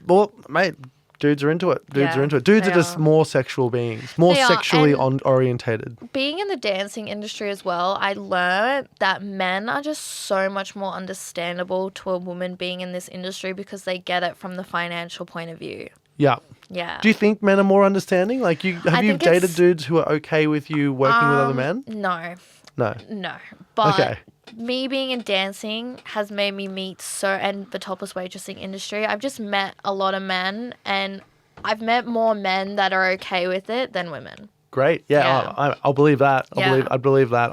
Well, mate, dudes are into it. Dudes Yeah, are into it. Dudes they are just are. more sexual beings, more They are, sexually and- orientated. Being in the dancing industry as well, I learned that men are just so much more understandable to a woman being in this industry because they get it from the financial point of view. Yeah. Yeah. Do you think men are more understanding? Like, have you think dated it's- dudes who are okay with you working with other men? No. No. But Okay. me being in dancing has made me meet and the topless waitressing industry. I've just met a lot of men, and I've met more men that are okay with it than women. Great. Yeah. Yeah. I'll believe that. Yeah. I believe that.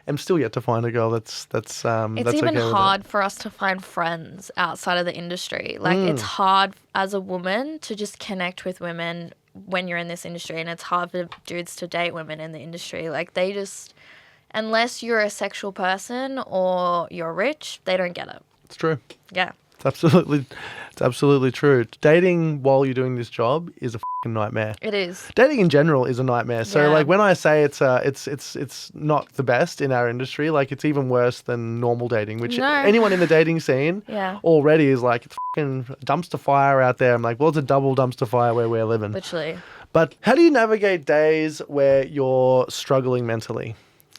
am still yet to find a girl that's It's that's even okay with hard for us to find friends outside of the industry. Like, it's hard as a woman to just connect with women when you're in this industry, and it's hard for dudes to date women in the industry. Like, they just, unless you're a sexual person or you're rich, they don't get it. It's true. Yeah. It's absolutely true. Dating while you're doing this job is a fucking nightmare. It is. Dating in general is a nightmare. So Yeah. like when I say it's not the best in our industry, like it's even worse than normal dating, which No. anyone in the dating scene Yeah. already is like, it's fucking dumpster fire out there. I'm like, well, it's a double dumpster fire where we're living. Literally. But how do you navigate days where you're struggling mentally?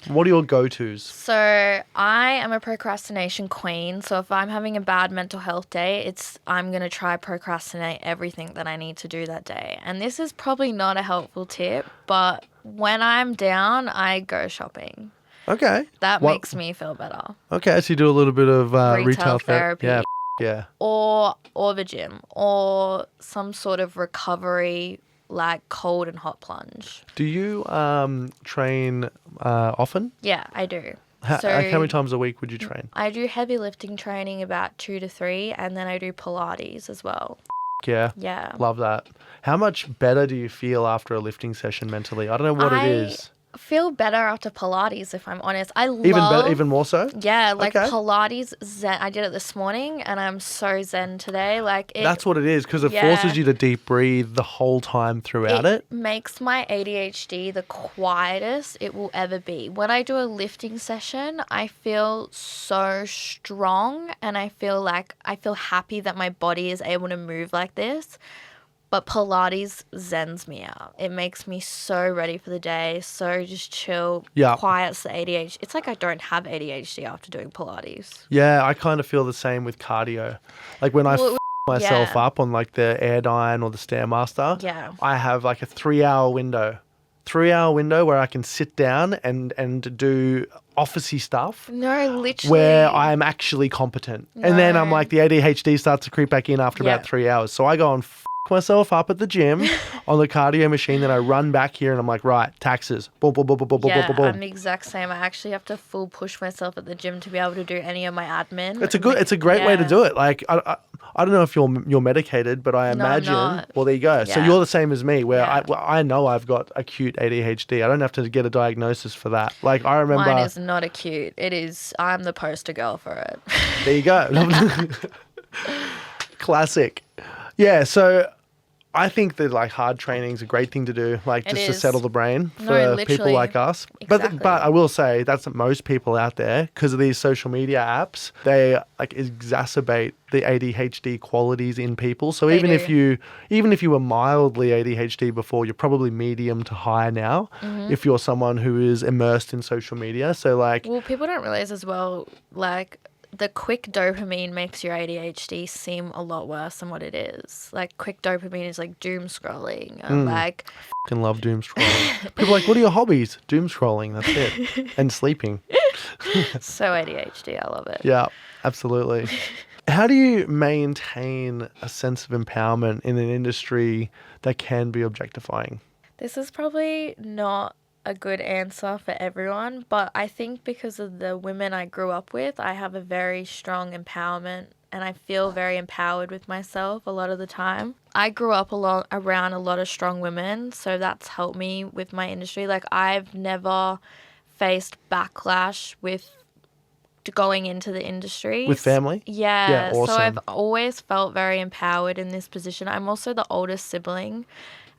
What are your go-tos? So I am a procrastination queen. So if I'm having a bad mental health day, I'm going to try procrastinate everything that I need to do that day. And this is probably not a helpful tip, but when I'm down, I go shopping. Okay. That makes me feel better. Okay, so you do a little bit of retail therapy. Yeah, yeah. Or the gym, or some sort of recovery, like cold and hot plunge. Do you train often? Yeah, I do. How many times a week would you train? I do heavy lifting training about 2 to 3, and then I do Pilates as well. Yeah. Yeah. Love that. How much better do you feel after a lifting session mentally? I don't know what it is. Feel better after Pilates, if I'm honest. Even more so? Yeah, like Okay. Pilates Zen. I did it this morning, and I'm so zen today. That's what it is, because it forces you to deep breathe the whole time throughout it. It makes my ADHD the quietest it will ever be. When I do a lifting session, I feel so strong, and I feel happy that my body is able to move like this. But Pilates zens me out. It makes me so ready for the day, so just chill, quiets the ADHD. It's like I don't have ADHD after doing Pilates. Yeah, I kind of feel the same with cardio. Like when I myself up on like the Airdyne or the Stairmaster, I have like a 3-hour window. 3-hour window where I can sit down and do officey stuff. No, literally. Where I'm actually competent. No. And then I'm like, the ADHD starts to creep back in after about 3 hours. So I go and myself up at the gym on the cardio machine, then I run back here and I'm like, right, taxes. Boom, boom, boom, boom, boom, boom, boom, boom. I'm the exact same. I actually have to full push myself at the gym to be able to do any of my admin. It's a great way to do it. Like, I don't know if you're medicated, but I imagine. I'm not. Well, there you go. Yeah. So you're the same as me, where I know I've got acute ADHD. I don't have to get a diagnosis for that. Like, I remember. Mine is not acute. It is. I'm the poster girl for it. There you go. Classic. Yeah. So I think that like hard training is a great thing to do, like just to settle the brain for people like us. Exactly. But I will say that's most people out there, because of these social media apps, they like exacerbate the ADHD qualities in people. So even if you were mildly ADHD before, you're probably medium to high now. Mm-hmm. If you're someone who is immersed in social media. So like, well, people don't realize as well, like, the quick dopamine makes your ADHD seem a lot worse than what it is. Like, quick dopamine is like doom scrolling. Like, I fucking love doom scrolling. People are like, what are your hobbies? Doom scrolling, that's it. And sleeping. So ADHD, I love it. Yeah, absolutely. How do you maintain a sense of empowerment in an industry that can be objectifying? This is probably not a good answer for everyone, but I think because of the women I grew up with, I have a very strong empowerment, and I feel very empowered with myself a lot of the time. I grew up around a lot of strong women, so that's helped me with my industry. Like, I've never faced backlash with going into the industry. With family? Yeah. Awesome. So I've always felt very empowered in this position. I'm also the oldest sibling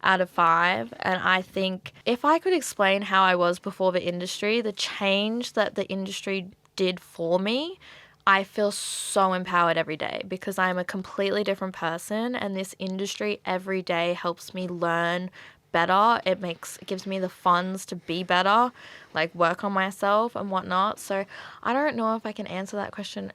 out of 5, and I think if I could explain how I was before the industry, the change that the industry did for me, I feel so empowered every day because I'm a completely different person, and this industry every day helps me learn better. It gives me the funds to be better, like work on myself and whatnot. So I don't know if I can answer that question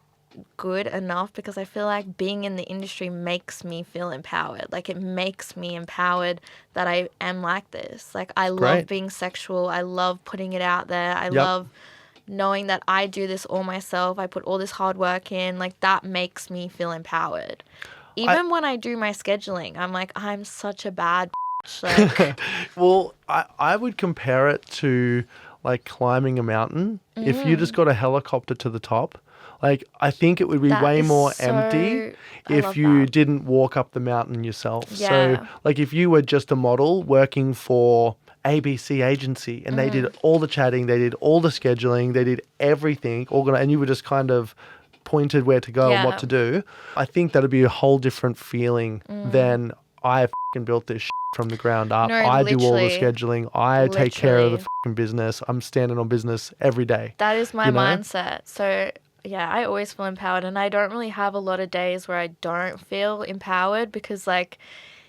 good enough, because I feel like being in the industry makes me feel empowered. Like, it makes me empowered that I am like this. Like, I love being sexual. I love putting it out there. I love knowing that I do this all myself. I put all this hard work in. Like, that makes me feel empowered. Even when I do my scheduling, I'm like, I'm such a bad bitch. Like, well, I would compare it to like climbing a mountain, if you just got a helicopter to the top, like I think it would be That way is more so- empty I if love you that. didn't walk up the mountain yourself. Yeah. So like if you were just a model working for ABC agency and they did all the chatting, they did all the scheduling, they did everything, and you were just kind of pointed where to go and what Yeah. to do, I think that'd be a whole different feeling than I f***ing built this from the ground up. No, I do all the literally. scheduling. I take care of the Literally. f***ing business. I'm standing on business every day. That is my you know? mindset. So, yeah, I always feel empowered, and I don't really have a lot of days where I don't feel empowered because, like,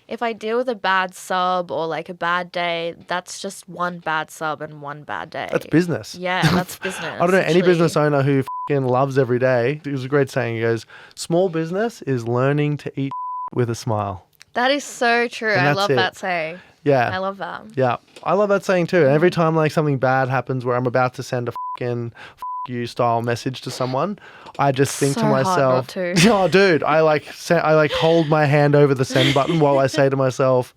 if I deal with a bad sub or like a bad day, that's just one bad sub and one bad day. That's business. Yeah, that's business. I don't know any literally. business owner who f***ing loves every day. It was a great saying. He goes, small business is learning to eat with a smile. That is so true. And I that's love it. that saying. Yeah. I love that. Yeah, I love that saying too. And every time like something bad happens where I'm about to send a f***ing you style message to someone, I just think So to hard myself, not to. oh dude, I hold my hand over the send button while I say to myself,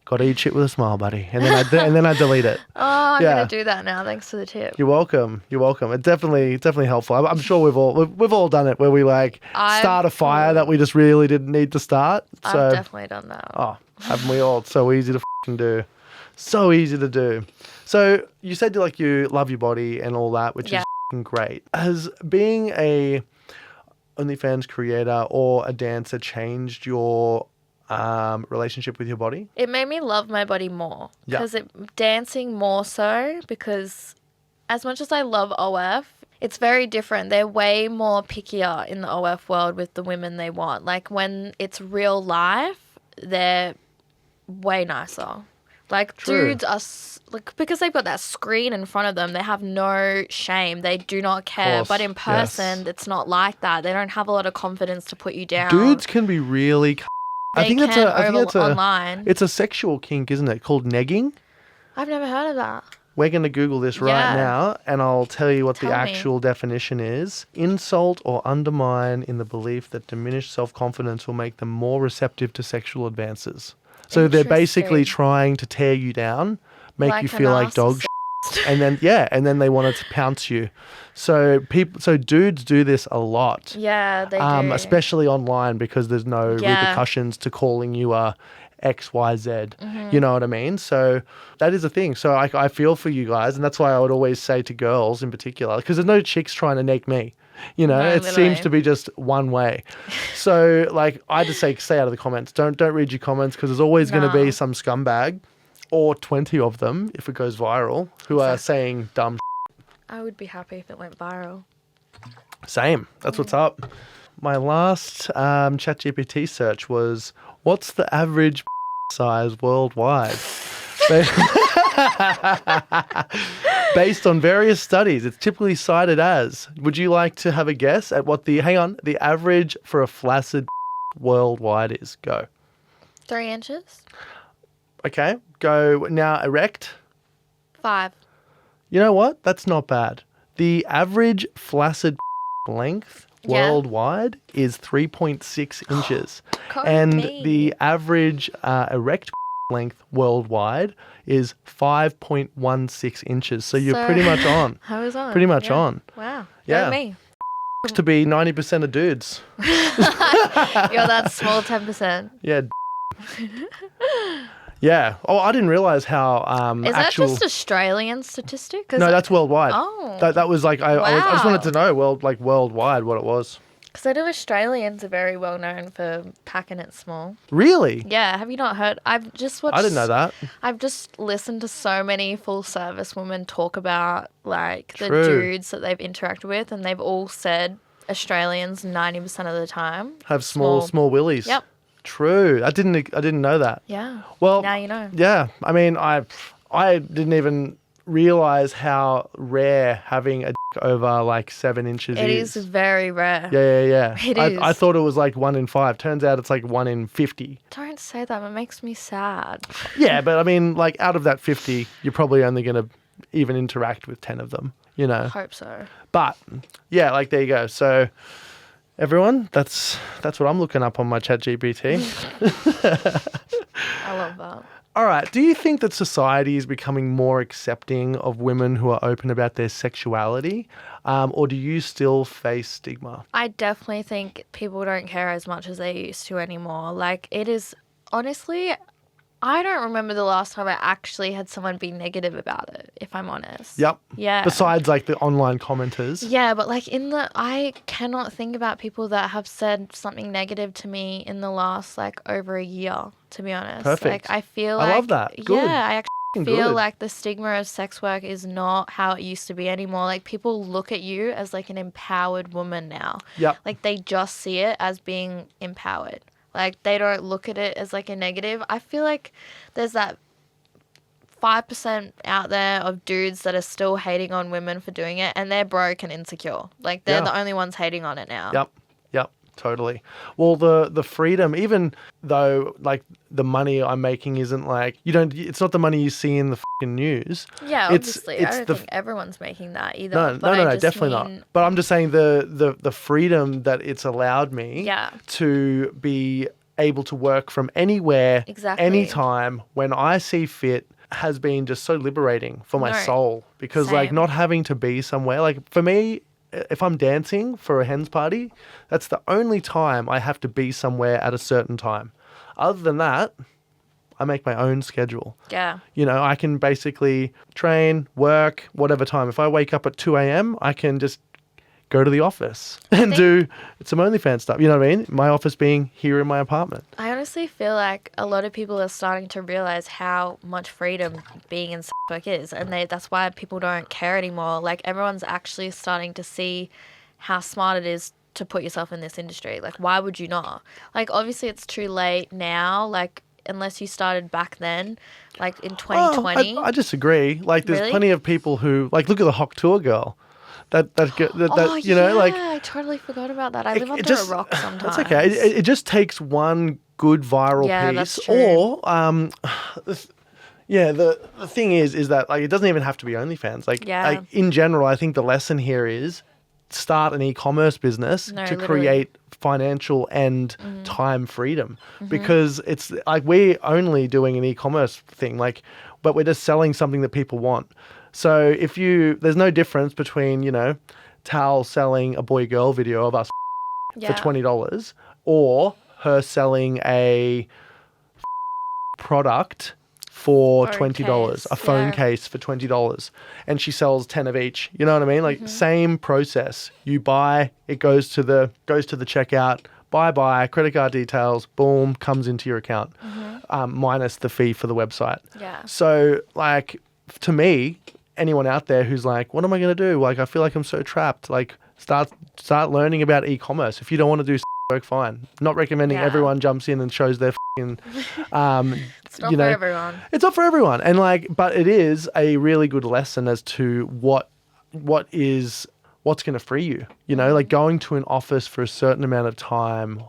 gotta eat shit with a smile, buddy. And then I delete it. Oh, I'm Yeah. going to do that now. Thanks for the tip. You're welcome. You're welcome. It's definitely helpful. I'm sure we've all done it where we like start a fire that we just really didn't need to start. So I've definitely done that. oh, haven't we all? It's so easy to f***ing do. So easy to do. So you said you love your body and all that, which is f***ing great. Has being a OnlyFans creator or a dancer changed your relationship with your body? It made me love my body more. Yeah. Because dancing more so, because as much as I love OF, it's very different. They're way more pickier in the OF world with the women they want. Like when it's real life, they're way nicer. Like True. dudes are because they've got that screen in front of them, they have no shame. They do not care. Course, But in person, yes. it's not like that. They don't have a lot of confidence to put you down. Dudes can be really. I think that's online. It's a sexual kink, isn't it? Called negging. I've never heard of that. We're going to Google this right Yeah. now, and I'll tell you what the Tell me. actual definition is. Insult or undermine in the belief that diminished self-confidence will make them more receptive to sexual advances. So they're basically Interesting. trying to tear you down, make Like you a feel like dog shit, and then they want to pounce you. So dudes do this a lot. Yeah, they do. Especially online because there's no repercussions to calling you a XYZ. You know what I mean? So that is a thing. So I feel for you guys, and that's why I would always say to girls in particular, because there's no chicks trying to neg me. You know, No, it literally. seems to be just one way. So like I just say, stay out of the comments. Don't read your comments because there's always going to be some scumbag or 20 of them if it goes viral who are saying dumb I would be happy if it went viral. Same. That's what's up. My last ChatGPT search was, what's the average size worldwide? Based on various studies, it's typically cited as. Would you like to have a guess at what the average for a flaccid worldwide is? Go. 3 inches? Okay. Go now. Erect. 5. You know what? That's not bad. The average flaccid length worldwide is 3.6 inches. And the average erect length worldwide is 5.16 inches. So you're pretty much on. I was on. Pretty much on. Wow. Yeah. Go me. To be 90% of dudes. You're that small 10%. Yeah. Yeah. Oh, I didn't realize how Is that just Australian statistic? No, that's worldwide. Oh. That was like I just wanted to know worldwide what it was. Because I know Australians are very well known for packing it small. Really? Yeah, have you not heard? I've just watched. I didn't know that. I've just listened to so many full service women talk about like the True. dudes that they've interacted with, and they've all said Australians 90% of the time Have small willies. Yep. True. I didn't know that. Yeah. Well, now you know. Yeah. I mean, I didn't even realize how rare having a dick over like 7 inches It is. is very rare. Yeah. It I is. thought it was like 1 in 5. Turns out it's like 1 in 50. Don't say that. It makes me sad. Yeah, but I mean, like out of that 50, you're probably only going to even interact with 10 of them, you know. Hope so. But yeah, like there you go. So everyone, that's what I'm looking up on my ChatGPT. I love that. All right. Do you think that society is becoming more accepting of women who are open about their sexuality? Or do you still face stigma? I definitely think people don't care as much as they used to anymore. Like, it is, honestly, I don't remember the last time I actually had someone be negative about it, if I'm honest. Yep. Yeah. Besides like the online commenters. Yeah, but like I cannot think about people that have said something negative to me in the last like over a year, to be honest. Perfect. Like I feel I like love that. Good. Yeah, I actually feel Good. like the stigma of sex work is not how it used to be anymore. Like people look at you as like an empowered woman now. Yep. Like they just see it as being empowered. Like they don't look at it as like a negative. I feel like there's that 5% out there of dudes that are still hating on women for doing it, and they're broke and insecure. Like they're the only ones hating on it now. Yep. Totally. Well, the freedom, even though like the money I'm making isn't like it's not the money you see in the fucking news. Yeah, obviously. I don't think everyone's making that either. No, definitely not. But I'm just saying the freedom that it's allowed me to be able to work from anywhere, anytime, when I see fit, has been just so liberating for my soul. Because like not having to be somewhere, like for me, if I'm dancing for a hen's party, that's the only time I have to be somewhere at a certain time. Other than that, I make my own schedule. Yeah. You know, I can basically train, work, whatever time. If I wake up at 2 a.m., I can just go to the office and do some OnlyFans stuff. You know what I mean? My office being here in my apartment. I honestly feel like a lot of people are starting to realize how much freedom being in sex work is, and that's why people don't care anymore. Like everyone's actually starting to see how smart it is to put yourself in this industry. Like why would you not? Like obviously it's too late now, like unless you started back then, like in 2020. I disagree. Like there's plenty of people who like look at the Hawk Tour girl. That you know, like I totally forgot about that. I live under a rock sometimes. That's okay. It just takes one good viral piece. That's true. Or the thing is that like it doesn't even have to be OnlyFans. Like in general, I think the lesson here is start an e-commerce business to create financial and time freedom. Because it's like we're only doing an e-commerce thing, like, but we're just selling something that people want. So there's no difference between, you know, Tal selling a boy-girl video of us for $20 or her selling a product for $20, a phone case for $20, and she sells 10 of each. You know what I mean? Like same process. You buy, it goes to the checkout, bye, credit card details, boom, comes into your account, minus the fee for the website. Yeah. So like to me, anyone out there who's like, what am I going to do? Like, I feel like I'm so trapped. Like, start learning about e-commerce. If you don't want to do work, fine. Not recommending everyone jumps in and shows their fucking, it's not for everyone. It's not for everyone. And like, but it is a really good lesson as to what's going to free you. You know, like going to an office for a certain amount of time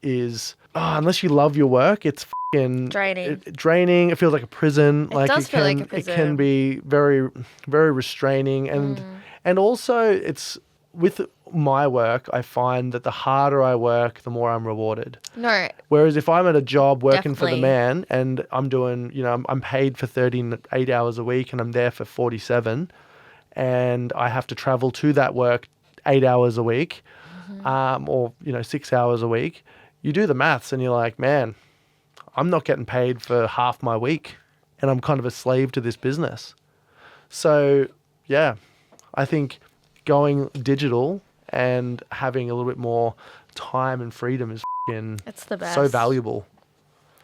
is, unless you love your work, it's draining. It feels like a prison. It does feel like a prison. It can be very, very restraining, and also it's with my work. I find that the harder I work, the more I'm rewarded. No. Whereas if I'm at a job working for the man and I'm doing, you know, I'm paid for 38 hours a week and I'm there for 47, and I have to travel to that work 8 hours a week, or 6 hours a week. You do the maths and you're like, man, I'm not getting paid for half my week and I'm kind of a slave to this business. So, yeah, I think going digital and having a little bit more time and freedom is it's the best. So valuable.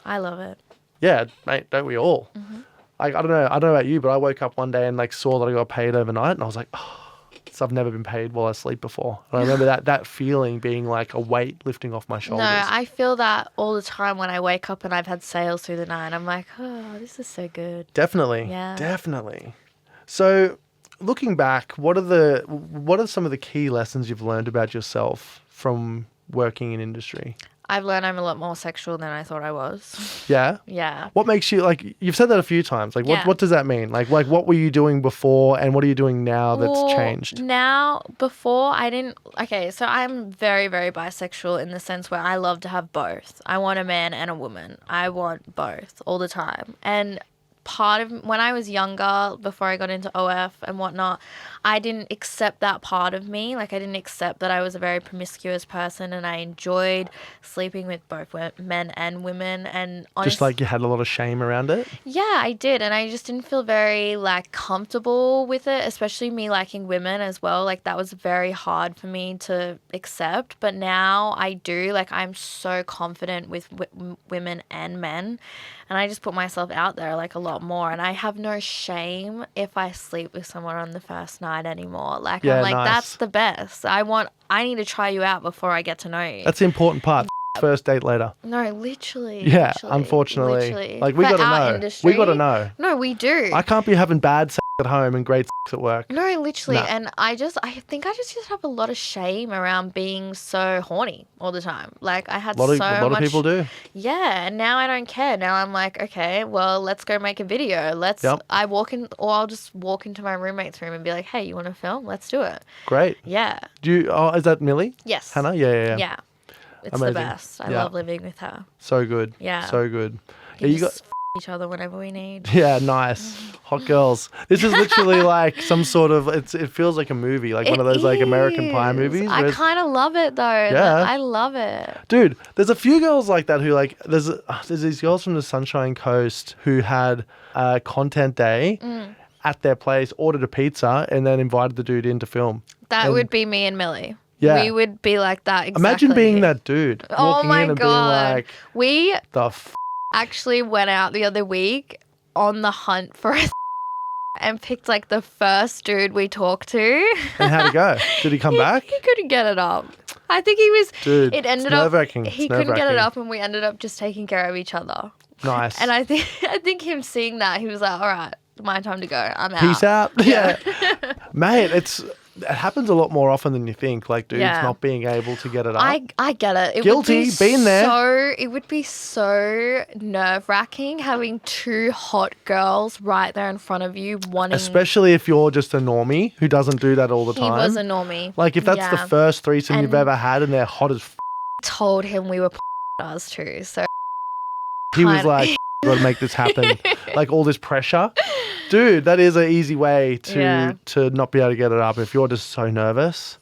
I love it. Yeah, mate, don't we all? Like, I don't know about you, but I woke up one day and like saw that I got paid overnight and I was like, oh, I've never been paid while I sleep before. And I remember that feeling being like a weight lifting off my shoulders. No, I feel that all the time when I wake up and I've had sales through the night. I'm like, oh, this is so good. Definitely. Yeah. Definitely. So looking back, what are some of the key lessons you've learned about yourself from working in industry? I've learned I'm a lot more sexual than I thought I was. Yeah? Yeah. What makes you, like, you've said that a few times. Like, what does that mean? Like, what were you doing before and what are you doing now that's changed? Now, before I didn't, okay, so I'm very, very bisexual in the sense where I love to have both. I want a man and a woman. I want both all the time. And part of when I was younger, before I got into OF and whatnot, I didn't accept that part of me. Like, I didn't accept that I was a very promiscuous person and I enjoyed sleeping with both men and women. And Just like you had a lot of shame around it? yeah, I did. And I just didn't feel very, like, comfortable with it, especially me liking women as well. Like, that was very hard for me to accept. But now I do. Like, I'm so confident with women and men. And I just put myself out there, like, a lot more. And I have no shame if I sleep with someone on the first night anymore. Like, Yeah, I'm like, nice. That's the best. I need to try you out before I get to know you. That's the important part. First date later. No, literally. Yeah, literally, unfortunately. literally. Like, we For got to our know. industry, We got to know. No, we do. I can't be having bad sex at home and great sex at work. No, literally. No. And I think I just have a lot of shame around being so horny all the time. Like, I had A lot much, of people do. Yeah, and now I don't care. Now I'm like, okay, well, let's go make a video. Yep. I'll just walk into my roommate's room and be like, hey, you want to film? Let's do it. Great. Yeah. Is that Millie? Yes. Hannah? Yeah. Yeah. It's Amazing. the best. I Yeah. love living with her. So good. Yeah. So good. We Yeah, you got. just each other whenever we need. Yeah, nice. Hot girls. This is literally like some sort of, it feels like a movie, like one of those like American Pie is. movies. I where- kind of love it though. Yeah. I love it. Dude, there's a few girls like that who like, there's these girls from the Sunshine Coast who had a content day at their place, ordered a pizza and then invited the dude in to film. That would be me and Millie. Yeah. We would be like that exactly. Imagine being that dude. Oh Walking my in and God. being like, We the actually went out the other week on the hunt for a and picked like the first dude we talked to. And how'd it go? Did he come back? He couldn't get it up. I think he was. Dude, it ended it's up. nerve-wracking. He It's couldn't get it nerve-wracking. up, and we ended up just taking care of each other. Nice. And I think him seeing that, he was like, "All right, my time to go. I'm out." Peace out. Yeah. Mate, it happens a lot more often than you think. Like dudes Yeah. not being able to get it up. I get it. It Guilty, would be been there. It would be so nerve-wracking having two hot girls right there in front of you wanting. Especially if you're just a normie who doesn't do that all the He time. was a normie. Like if that's the Yeah. first threesome you've And- ever had and they're hot as Told him we were us too. So he was kind- like, got to make this happen. Like all this pressure. Dude, that is an easy way Yeah. to not be able to get it up if you're just so nervous.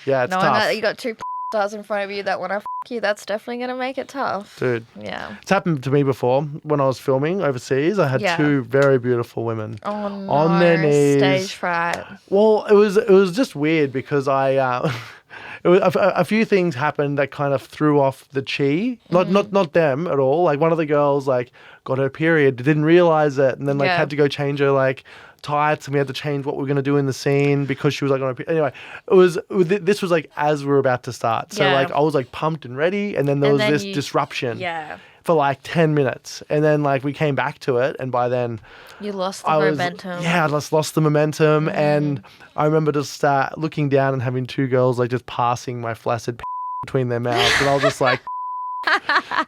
Yeah, it's knowing tough. that you got two stars in front of you that want to you, that's definitely gonna make it tough. Dude. Yeah. It's happened to me before when I was filming overseas. I had Yeah. two very beautiful women Oh no. on their knees. Stage fright. Well, it was just weird because it was a few things happened that kind of threw off the chi. Not them at all. Like one of the girls like got her period, didn't realize it, and then like Yeah. had to go change her like tights, and we had to change what we were going to do in the scene because she was like on her anyway. This was like as we were about to start, so Yeah. like I was like pumped and ready, and then there was this disruption. Yeah. For like 10 minutes, and then like we came back to it, and by then You lost the I momentum. I just lost the momentum, and I remember just looking down and having two girls like just passing my flaccid between their mouths, and I was just like,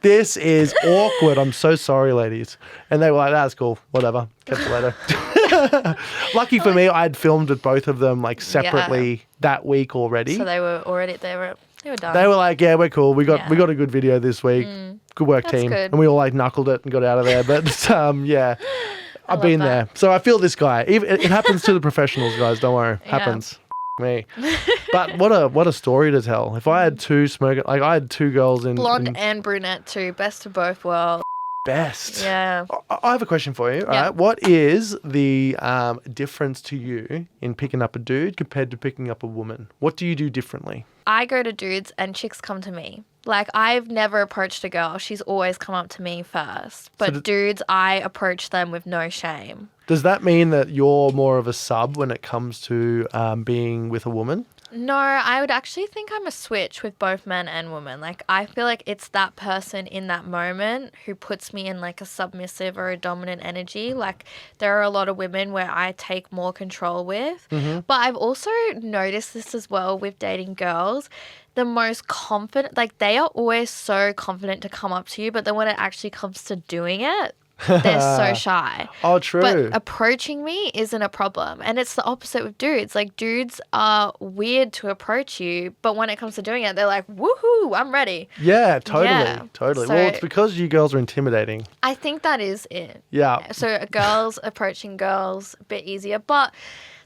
"This is awkward. I'm so sorry, ladies." And they were like, "That's cool. Whatever. Catch you later." Lucky for me, I had filmed with both of them like separately that week already. So they were done. They were like, "Yeah, we're cool. We got Yeah. a good video this week. Good work, That's team." good. And we all like knuckled it and got out of there. But yeah, I've love been that. there, so I feel this guy. It happens to the professionals, guys. Don't worry, Yeah. happens. Me. But what a story to tell. If I had two smoking, like I had two girls in blonde and brunette too. Best of both worlds. best. Yeah. I have a question for you. All Yeah. right. What is the difference to you in picking up a dude compared to picking up a woman? What do you do differently? I go to dudes and chicks come to me. Like, I've never approached a girl. She's always come up to me first. But dudes, I approach them with no shame. Does that mean that you're more of a sub when it comes to being with a woman? No, I would actually think I'm a switch with both men and women. Like, I feel like it's that person in that moment who puts me in like a submissive or a dominant energy. Like, there are a lot of women where I take more control with. Mm-hmm. But I've also noticed this as well with dating girls. The most confident, like, they are always so confident to come up to you, but then when it actually comes to doing it, they're so shy. Oh, true. But approaching me isn't a problem. And it's the opposite with dudes. Like, dudes are weird to approach you, but when it comes to doing it, they're like, woohoo, I'm ready. Yeah, totally. Yeah. Totally. So, well, it's because you girls are intimidating. I think that is it. Yeah. So girls approaching girls, a bit easier. But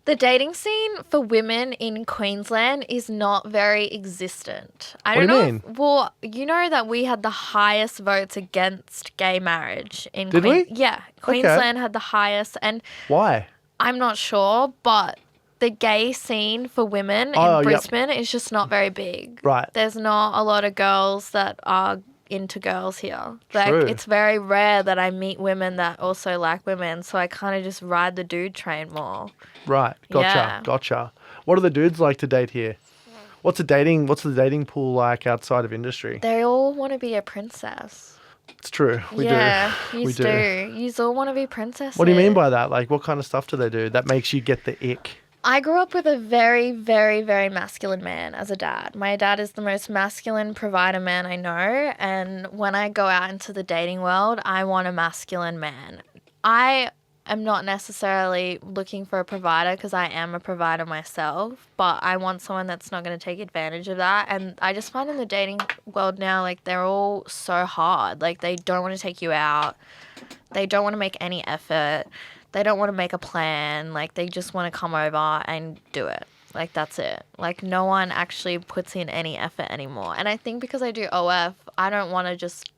the dating scene for women in Queensland is not very existent. I don't What do you know. mean? Well, you know that we had the highest votes against gay marriage in Did we? Yeah, Queensland had the highest, and Why? I'm not sure, but the gay scene for women Oh, in yep. Brisbane is just not very big. Right. There's not a lot of girls that are into girls here. Like, True. it's very rare that I meet women that also like women, so I kind of just ride the dude train more. Right. Gotcha. What are the dudes like to date here? What's the dating pool like outside of industry? They all want to be a princess. It's true. We Yeah, do. you We do. do. You all want to be princesses. What do you mean by that? Like, what kind of stuff do they do that makes you get the ick? I grew up with a very, very, very masculine man as a dad. My dad is the most masculine provider man I know. And when I go out into the dating world, I want a masculine man. I am not necessarily looking for a provider because I am a provider myself, but I want someone that's not going to take advantage of that. And I just find in the dating world now, like, they're all so hard. Like, they don't want to take you out. They don't want to make any effort. They don't want to make a plan. Like, they just want to come over and do it. Like, that's it. Like, no one actually puts in any effort anymore. And I think because I do OF, I don't want to just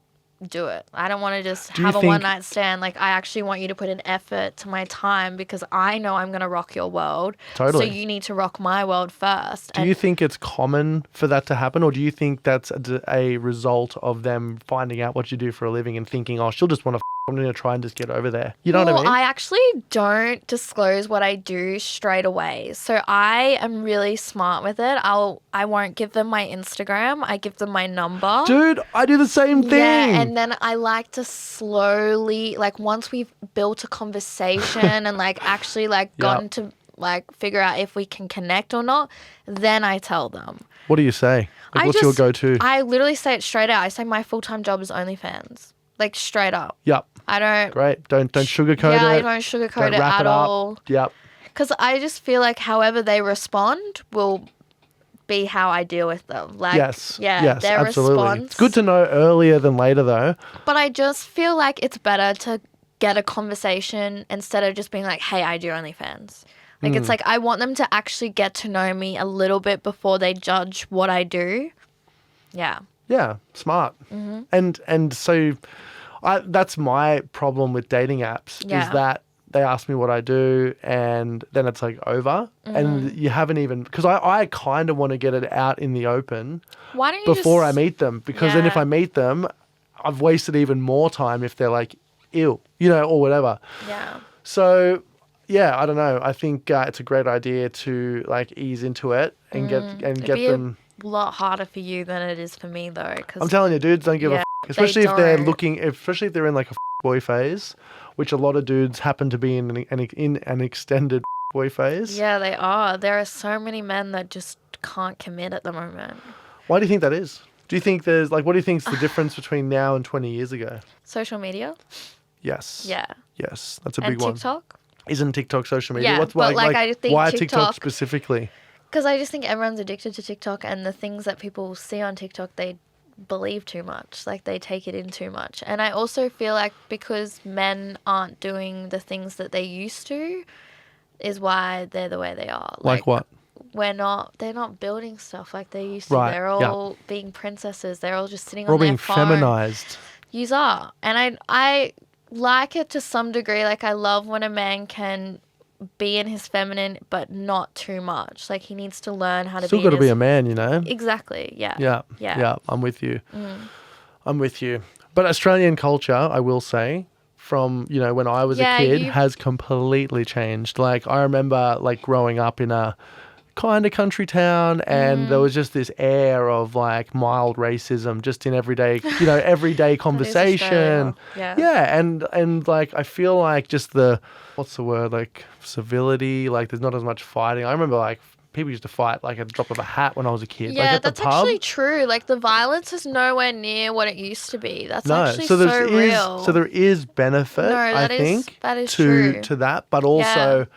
do it. I don't want to just have a one-night stand. Like, I actually want you to put an effort to my time because I know I'm going to rock your world. Totally. So you need to rock my world first. Do you think it's common for that to happen, or do you think that's a result of them finding out what you do for a living and thinking, oh, she'll just want to I'm going to try and just get over there. You know what I mean? I actually don't disclose what I do straight away. So I am really smart with it. I won't give them my Instagram. I give them my number. Dude, I do the same thing. Yeah, and then I like to slowly, like, once we've built a conversation and like actually like gotten to like figure out if we can connect or not, then I tell them. What do you say? Like, what's your go-to? I literally say it straight out. I say my full-time job is OnlyFans. Like, straight up. Yep. I don't... Great. Don't sugarcoat it. Yeah, I don't sugarcoat it at all. Yep. Because I just feel like however they respond will be how I deal with them. Like, yes. Yeah, yes, their absolutely. response. It's good to know earlier than later, though. But I just feel like it's better to get a conversation instead of just being like, hey, I do OnlyFans. Like, it's like I want them to actually get to know me a little bit before they judge what I do. Yeah. Yeah, smart. Mm-hmm. And so that's my problem with dating apps is that they ask me what I do and then it's like over and you haven't even, because I kind of want to get it out in the open before I meet them, because then if I meet them, I've wasted even more time if they're like, ew, you know, or whatever. Yeah. So yeah, I don't know. I think it's a great idea to like ease into it and get them. A lot harder for you than it is for me though. Cause I'm telling you, dudes don't give a f***, especially if they're looking, especially if they're in like a boy phase, which a lot of dudes happen to be in an extended boy phase. Yeah, they are. There are so many men that just can't commit at the moment. Why do you think that is? Do you think there's like, what do you think is the difference between now and 20 years ago? Social media? Yes. Yeah. Yes, that's a big one. And TikTok? Isn't TikTok social media? Yeah, What's but I think why TikTok, TikTok specifically? Because I just think everyone's addicted to TikTok, and the things that people see on TikTok, they believe too much. Like, they take it in too much. And I also feel like because men aren't doing the things that they used to is why they're the way they are. Like what? They're not building stuff like they used to. Right, They're all being princesses. They're all just sitting on their phone. We're being feminized. Yous are. And I like it to some degree. Like, I love when a man can be in his feminine, but not too much. Like, he needs to learn how to Still got to be a man, you know? Exactly, yeah. Yeah, I'm with you. I'm with you. But Australian culture, I will say, from, you know, when I was a kid, has completely changed. Like, I remember, like, growing up in a kind of country town, and there was just this air of like mild racism just in everyday conversation. Yeah, and like I feel like just what's the word, like civility, like there's not as much fighting. I remember like people used to fight like at the drop of a hat when I was a kid. Yeah, like at that's the pub. actually true. Like the violence is nowhere near what it used to be. That's No, actually so so real. So there is benefit, I think, that is true. to that, but also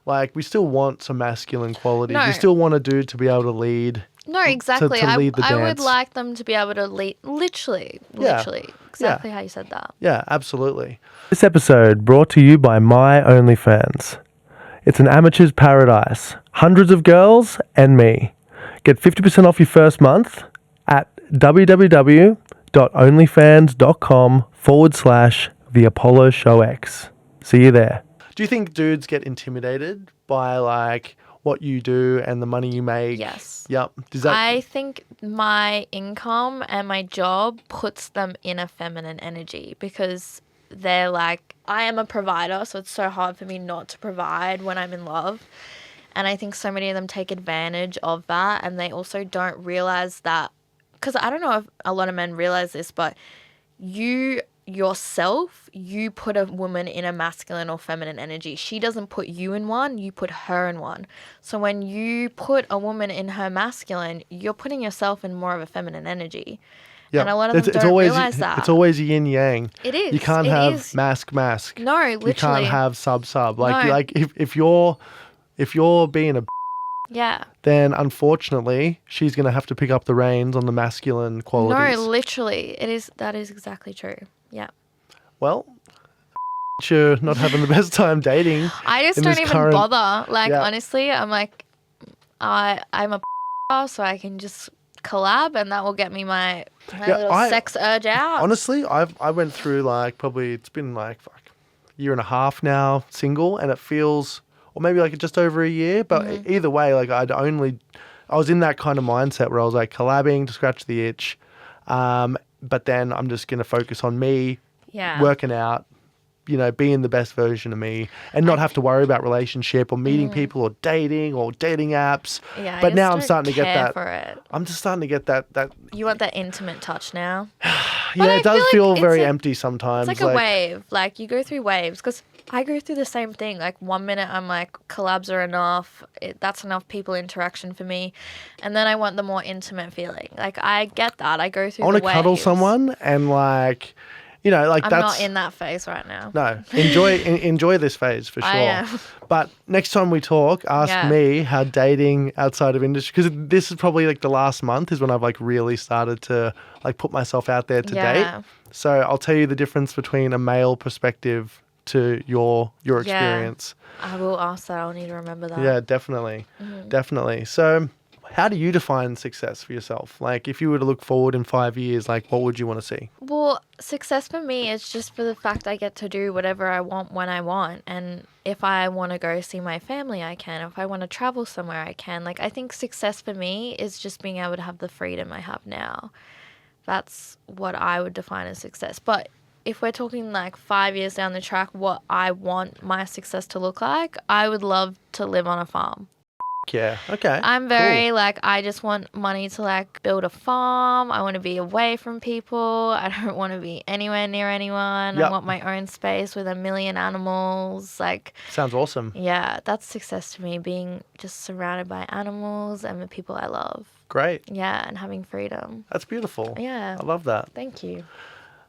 like we still want some masculine qualities. No. We still want a dude to be able to lead. No, exactly. To lead the I would dance. like them to be able to lead, literally, exactly how you said that. Yeah, absolutely. This episode brought to you by My OnlyFans. It's an amateur's paradise. Hundreds of girls and me. Get 50% off your first month at www.onlyfans.com/theapolloshow.aus. See you there. Do you think dudes get intimidated by like what you do and the money you make? Yes. Yep. I think my income and my job puts them in a feminine energy because they're like, I am a provider, so it's so hard for me not to provide when I'm in love. And I think so many of them take advantage of that, and they also don't realize that, because I don't know if a lot of men realize this, but you put a woman in a masculine or feminine energy. She doesn't put you in one, you put her in one. So when you put a woman in her masculine, you're putting yourself in more of a feminine energy. Yep. And a lot of them don't realize that. It's always yin yang. It is. You can't have mask. No, literally. You can't have sub. Like if you're being a then unfortunately she's gonna have to pick up the reins on the masculine qualities. No, literally. That is exactly true. Yeah. Well, you're not having the best time dating. I just don't even bother. Like honestly, I'm like I'm a so I can just collab and that will get me my little sex urge out. Honestly, I went through like probably it's been like a year and a half now single, and it feels, or maybe like just over a year, but either way, like I was in that kind of mindset where I was like collabing to scratch the itch, but then I'm just going to focus on me, working out, being the best version of me, and not have to worry about relationship or meeting people or dating apps. Yeah, but now I'm starting to get that. For it. I'm just starting to get that. You want that intimate touch now? Yeah, it does feel very empty sometimes. It's like a wave. Like you go through waves, because I go through the same thing. Like 1 minute I'm like collabs are enough. That's enough people interaction for me, and then I want the more intimate feeling. Like I get that. I go through. I want to cuddle someone and like. I'm not in that phase right now. No, enjoy this phase for sure. I am. But next time we talk, ask me how dating outside of industry, because this is probably like the last month is when I've like really started to like put myself out there to date. So I'll tell you the difference between a male perspective to your experience. I will ask that. I'll need to remember that. Yeah, definitely. Definitely. So how do you define success for yourself? Like if you were to look forward in 5 years, like what would you want to see? Well, success for me is just for the fact I get to do whatever I want when I want. And if I want to go see my family, I can. If I want to travel somewhere, I can. Like I think success for me is just being able to have the freedom I have now. That's what I would define as success. But if we're talking like 5 years down the track, what I want my success to look like, I would love to live on a farm. Yeah, okay. I'm very like, I just want money to like build a farm. I want to be away from people. I don't want to be anywhere near anyone. I want my own space with 1 million animals. Like, sounds awesome. Yeah, that's success to me, being just surrounded by animals and the people I love. Great. Yeah, and having freedom. That's beautiful. Yeah. I love that. Thank you.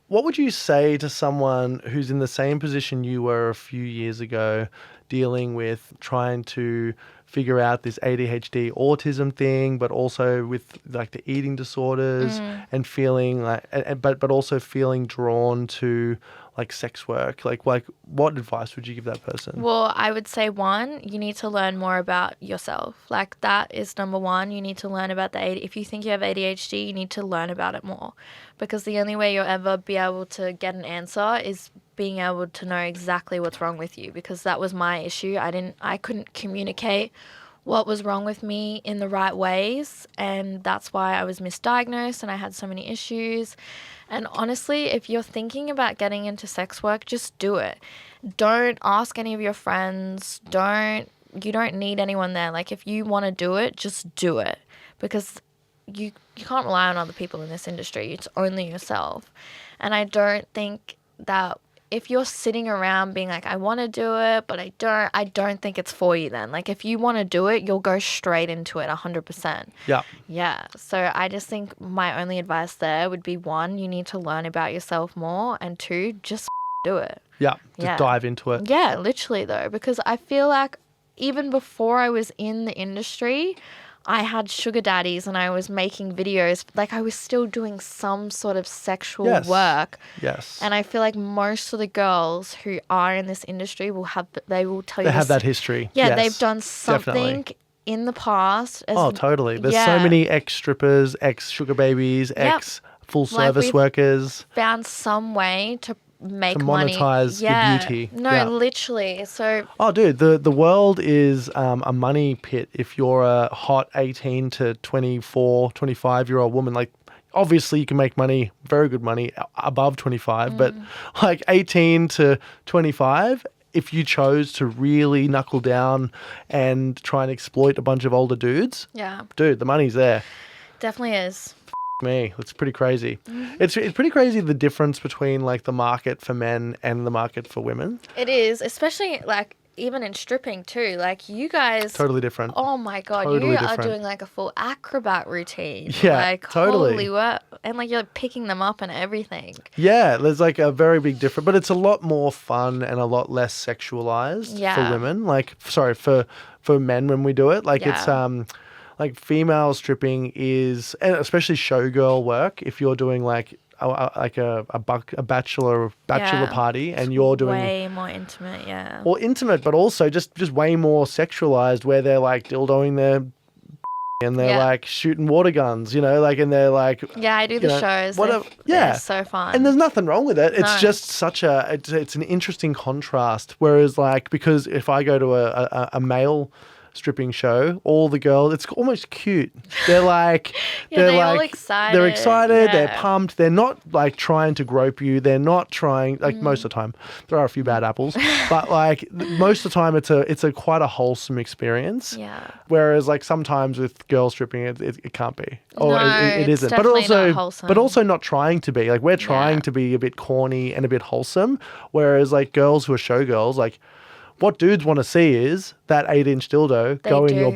What would you say to someone who's in the same position you were a few years ago, dealing with trying to figure out this ADHD autism thing, but also with like the eating disorders and feeling like, but also feeling drawn to like sex work? Like what advice would you give that person? Well, I would say one, you need to learn more about yourself. Like that is number one. You need to learn about if you think you have ADHD, you need to learn about it more, because the only way you'll ever be able to get an answer is being able to know exactly what's wrong with you, because that was my issue. I couldn't communicate what was wrong with me in the right ways, and that's why I was misdiagnosed and I had so many issues. And honestly, if you're thinking about getting into sex work, just do it. Don't ask any of your friends. Don't you don't need anyone there. Like, if you want to do it, just do it, because you can't rely on other people in this industry. It's only yourself. And I don't think that if you're sitting around being like, I want to do it, but I don't think it's for you then. Like, if you want to do it, you'll go straight into it 100%. Yeah. Yeah. So I just think my only advice there would be, 1, you need to learn about yourself more, and 2, just do it. Yeah. Just dive into it. Yeah, literally though, because I feel like even before I was in the industry, I had sugar daddies and I was making videos. Like, I was still doing some sort of sexual work. Yes. And I feel like most of the girls who are in this industry will tell you they have that history. Yeah, yes, they've done something definitely. in the past. Totally. There's so many ex-strippers, ex-sugar babies, ex-full-service workers. Found some way to make monetize money. the beauty. No, literally. So dude, the world is a money pit if you're a hot 18 to 24, 25-year-old woman. Like, obviously you can make money, very good money, above 25, but like 18 to 25, if you chose to really knuckle down and try and exploit a bunch of older dudes, dude, the money's there. Definitely is. Me, it's pretty crazy. It's pretty crazy, the difference between like the market for men and the market for women. It is, especially like even in stripping too. Like, you guys, totally different. Oh my god, totally you different. are doing like a full acrobat routine. Yeah, like, totally. Holy work. And like, you're picking them up and everything. Yeah, there's like a very big difference, but it's a lot more fun and a lot less sexualized for women. Like, sorry, for men when we do it. Like, it's like female stripping is, and especially showgirl work, if you're doing like a bachelor party and you're doing way more intimate, or intimate, but also just way more sexualized, where they're like dildoing their and they're like shooting water guns, you know, like, and they're like, I do the shows. Whatever. They're so fun. And there's nothing wrong with it. It's just such it's an interesting contrast. Whereas, like, because if I go to a male stripping show, all the girls, it's almost cute. They're like, they're like all excited. They're excited. They're pumped. They're not like trying to grope you. They're not trying, like, most of the time. There are a few bad apples, but like most of the time, it's a quite a wholesome experience. Yeah. Whereas like sometimes with girl stripping, it can't be, or no, it isn't. But also not trying to be. Like, we're trying to be a bit corny and a bit wholesome. Whereas like girls who are showgirls, like, what dudes want to see is that 8-inch dildo go in your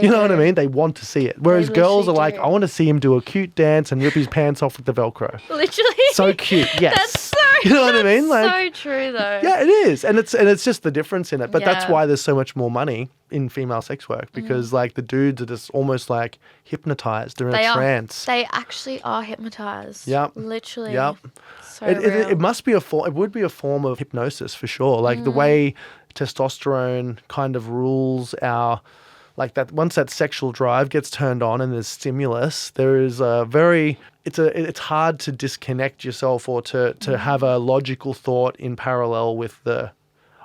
you know what I mean? They want to see it. Whereas girls are like, I want to see him do a cute dance and rip his pants off with the Velcro. Literally. So cute. Yes. That's so you know what I mean? Like, so true though. Yeah, it is. And it's just the difference in it. But that's why there's so much more money in female sex work, because like the dudes are just almost like hypnotized. They're in a trance. They actually are hypnotized. Yep. Literally. Yep. So it must be it would be a form of hypnosis for sure. Like the way testosterone kind of rules our, like, that once that sexual drive gets turned on and there's stimulus, there is it's hard to disconnect yourself or to have a logical thought in parallel with the,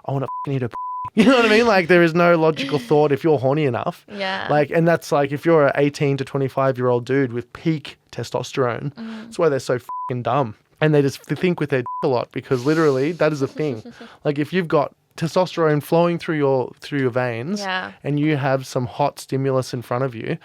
I want to eat a you know what I mean? Like, there is no logical thought if you're horny enough. Yeah. Like, and that's like, if you're an 18 to 25-year-old dude with peak testosterone, that's why they're so dumb. And they just think with their a lot, because literally that is a thing. Like, if you've got testosterone flowing through your veins and you have some hot stimulus in front of you,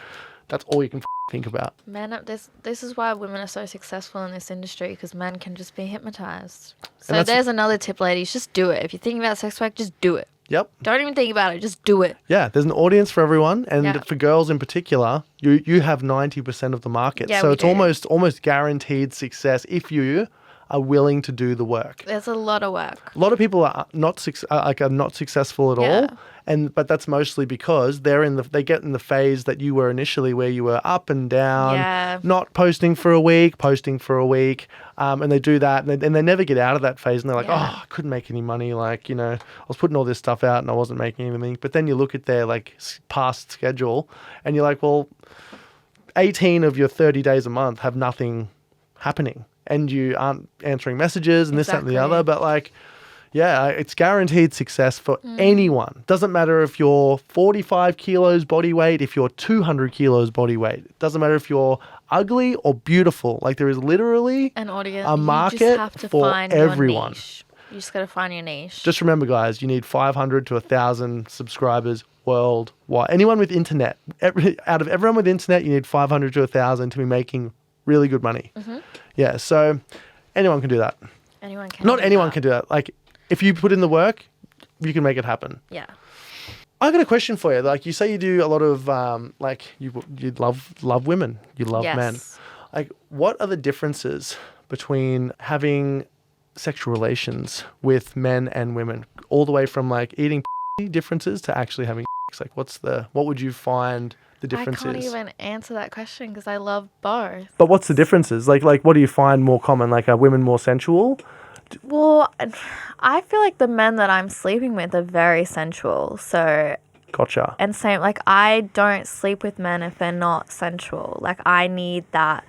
that's all you can think about. Man, this is why women are so successful in this industry, because men can just be hypnotized. So there's another tip, ladies. Just do it. If you're thinking about sex work, just do it. Yep. Don't even think about it. Just do it. Yeah, there's an audience for everyone, and for girls in particular, you have 90% of the market. Yeah, so it's almost guaranteed success if you are willing to do the work. There's a lot of work. A lot of people are not successful at all, but that's mostly because they get in the phase that you were initially, where you were up and down, not posting for a week, and they do that, and they never get out of that phase, and they're like, oh, I couldn't make any money, like, you know, I was putting all this stuff out and I wasn't making anything. But then you look at their like past schedule, and you're like, well, 18 of your 30 days a month have nothing happening, and you aren't answering messages and this, that, and the other. But like, yeah, it's guaranteed success for anyone. Doesn't matter if you're 45 kilos body weight, if you're 200 kilos body weight. It doesn't matter if you're ugly or beautiful. Like, there is literally an audience, a market for everyone. You just got to find your niche. Just remember, guys, you need 500 to 1,000 subscribers worldwide. Anyone with internet, out of everyone with internet, you need 500 to 1,000 to be making really good money. Mm-hmm. Yeah, so anyone can do that. Anyone can. Not anyone can do that. Like, if you put in the work, you can make it happen. Yeah. I got a question for you. Like, you say you do a lot of, like, you love women. You love men. Like, what are the differences between having sexual relations with men and women, all the way from like eating differences to actually having sex? Like, what would you find the difference is? I can't even answer that question because I love both. But what's the differences? Like what do you find more common? Like, are women more sensual? Well, I feel like the men that I'm sleeping with are very sensual. So gotcha. And same, like, I don't sleep with men if they're not sensual. Like, I need that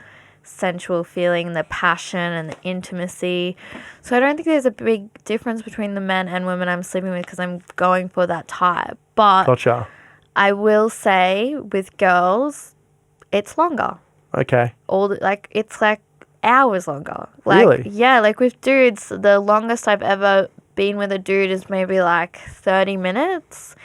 sensual feeling, the passion and the intimacy. So I don't think there's a big difference between the men and women I'm sleeping with because I'm going for that type. But gotcha. I will say with girls, it's longer. Okay. It's like hours longer. Like, really? Yeah, like with dudes, the longest I've ever been with a dude is maybe like 30 minutes.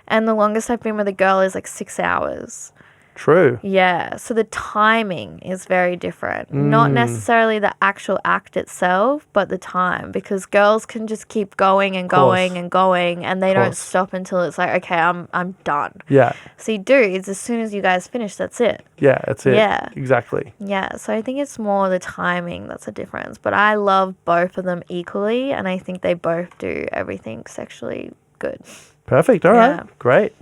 And the longest I've been with a girl is like 6 hours. True. Yeah, so the timing is very different. Not necessarily the actual act itself, but the time. Because girls can just keep going and going and going, and they don't stop until it's like, okay, I'm done. Yeah. See, dudes, as soon as you guys finish, that's it. Yeah, that's it. Yeah. Exactly. Yeah, so I think it's more the timing that's a difference. But I love both of them equally, and I think they both do everything sexually good. Perfect. All right. Great.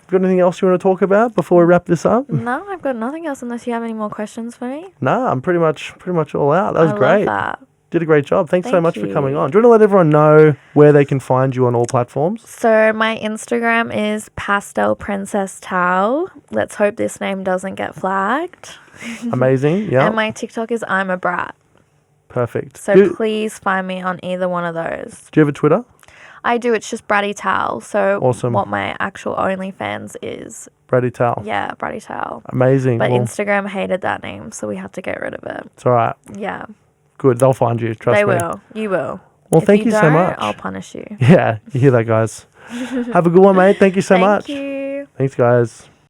Got anything else you want to talk about before we wrap this up? No, I've got nothing else unless you have any more questions for me. No, I'm pretty much all out. That was great. Love that. Did a great job. Thanks so Thank much you. for coming on. Do you want to let everyone know where they can find you on all platforms? So my Instagram is Pastel Princess Tal. Let's hope this name doesn't get flagged. Amazing. Yeah. And my TikTok is I'm a Brat. Perfect. So please find me on either one of those. Do you have a Twitter? I do. It's just Bratty Tal. So awesome. What my actual OnlyFans is. Bratty Tal. Yeah, Bratty Tal. Amazing. But Instagram hated that name, so we had to get rid of it. It's all right. Yeah. Good. They'll find you. Trust me. They will. You will. Well, thank you so much. I'll punish you. Yeah, you hear that, guys. Have a good one, mate. Thank you so much. Thank you. Thanks, guys.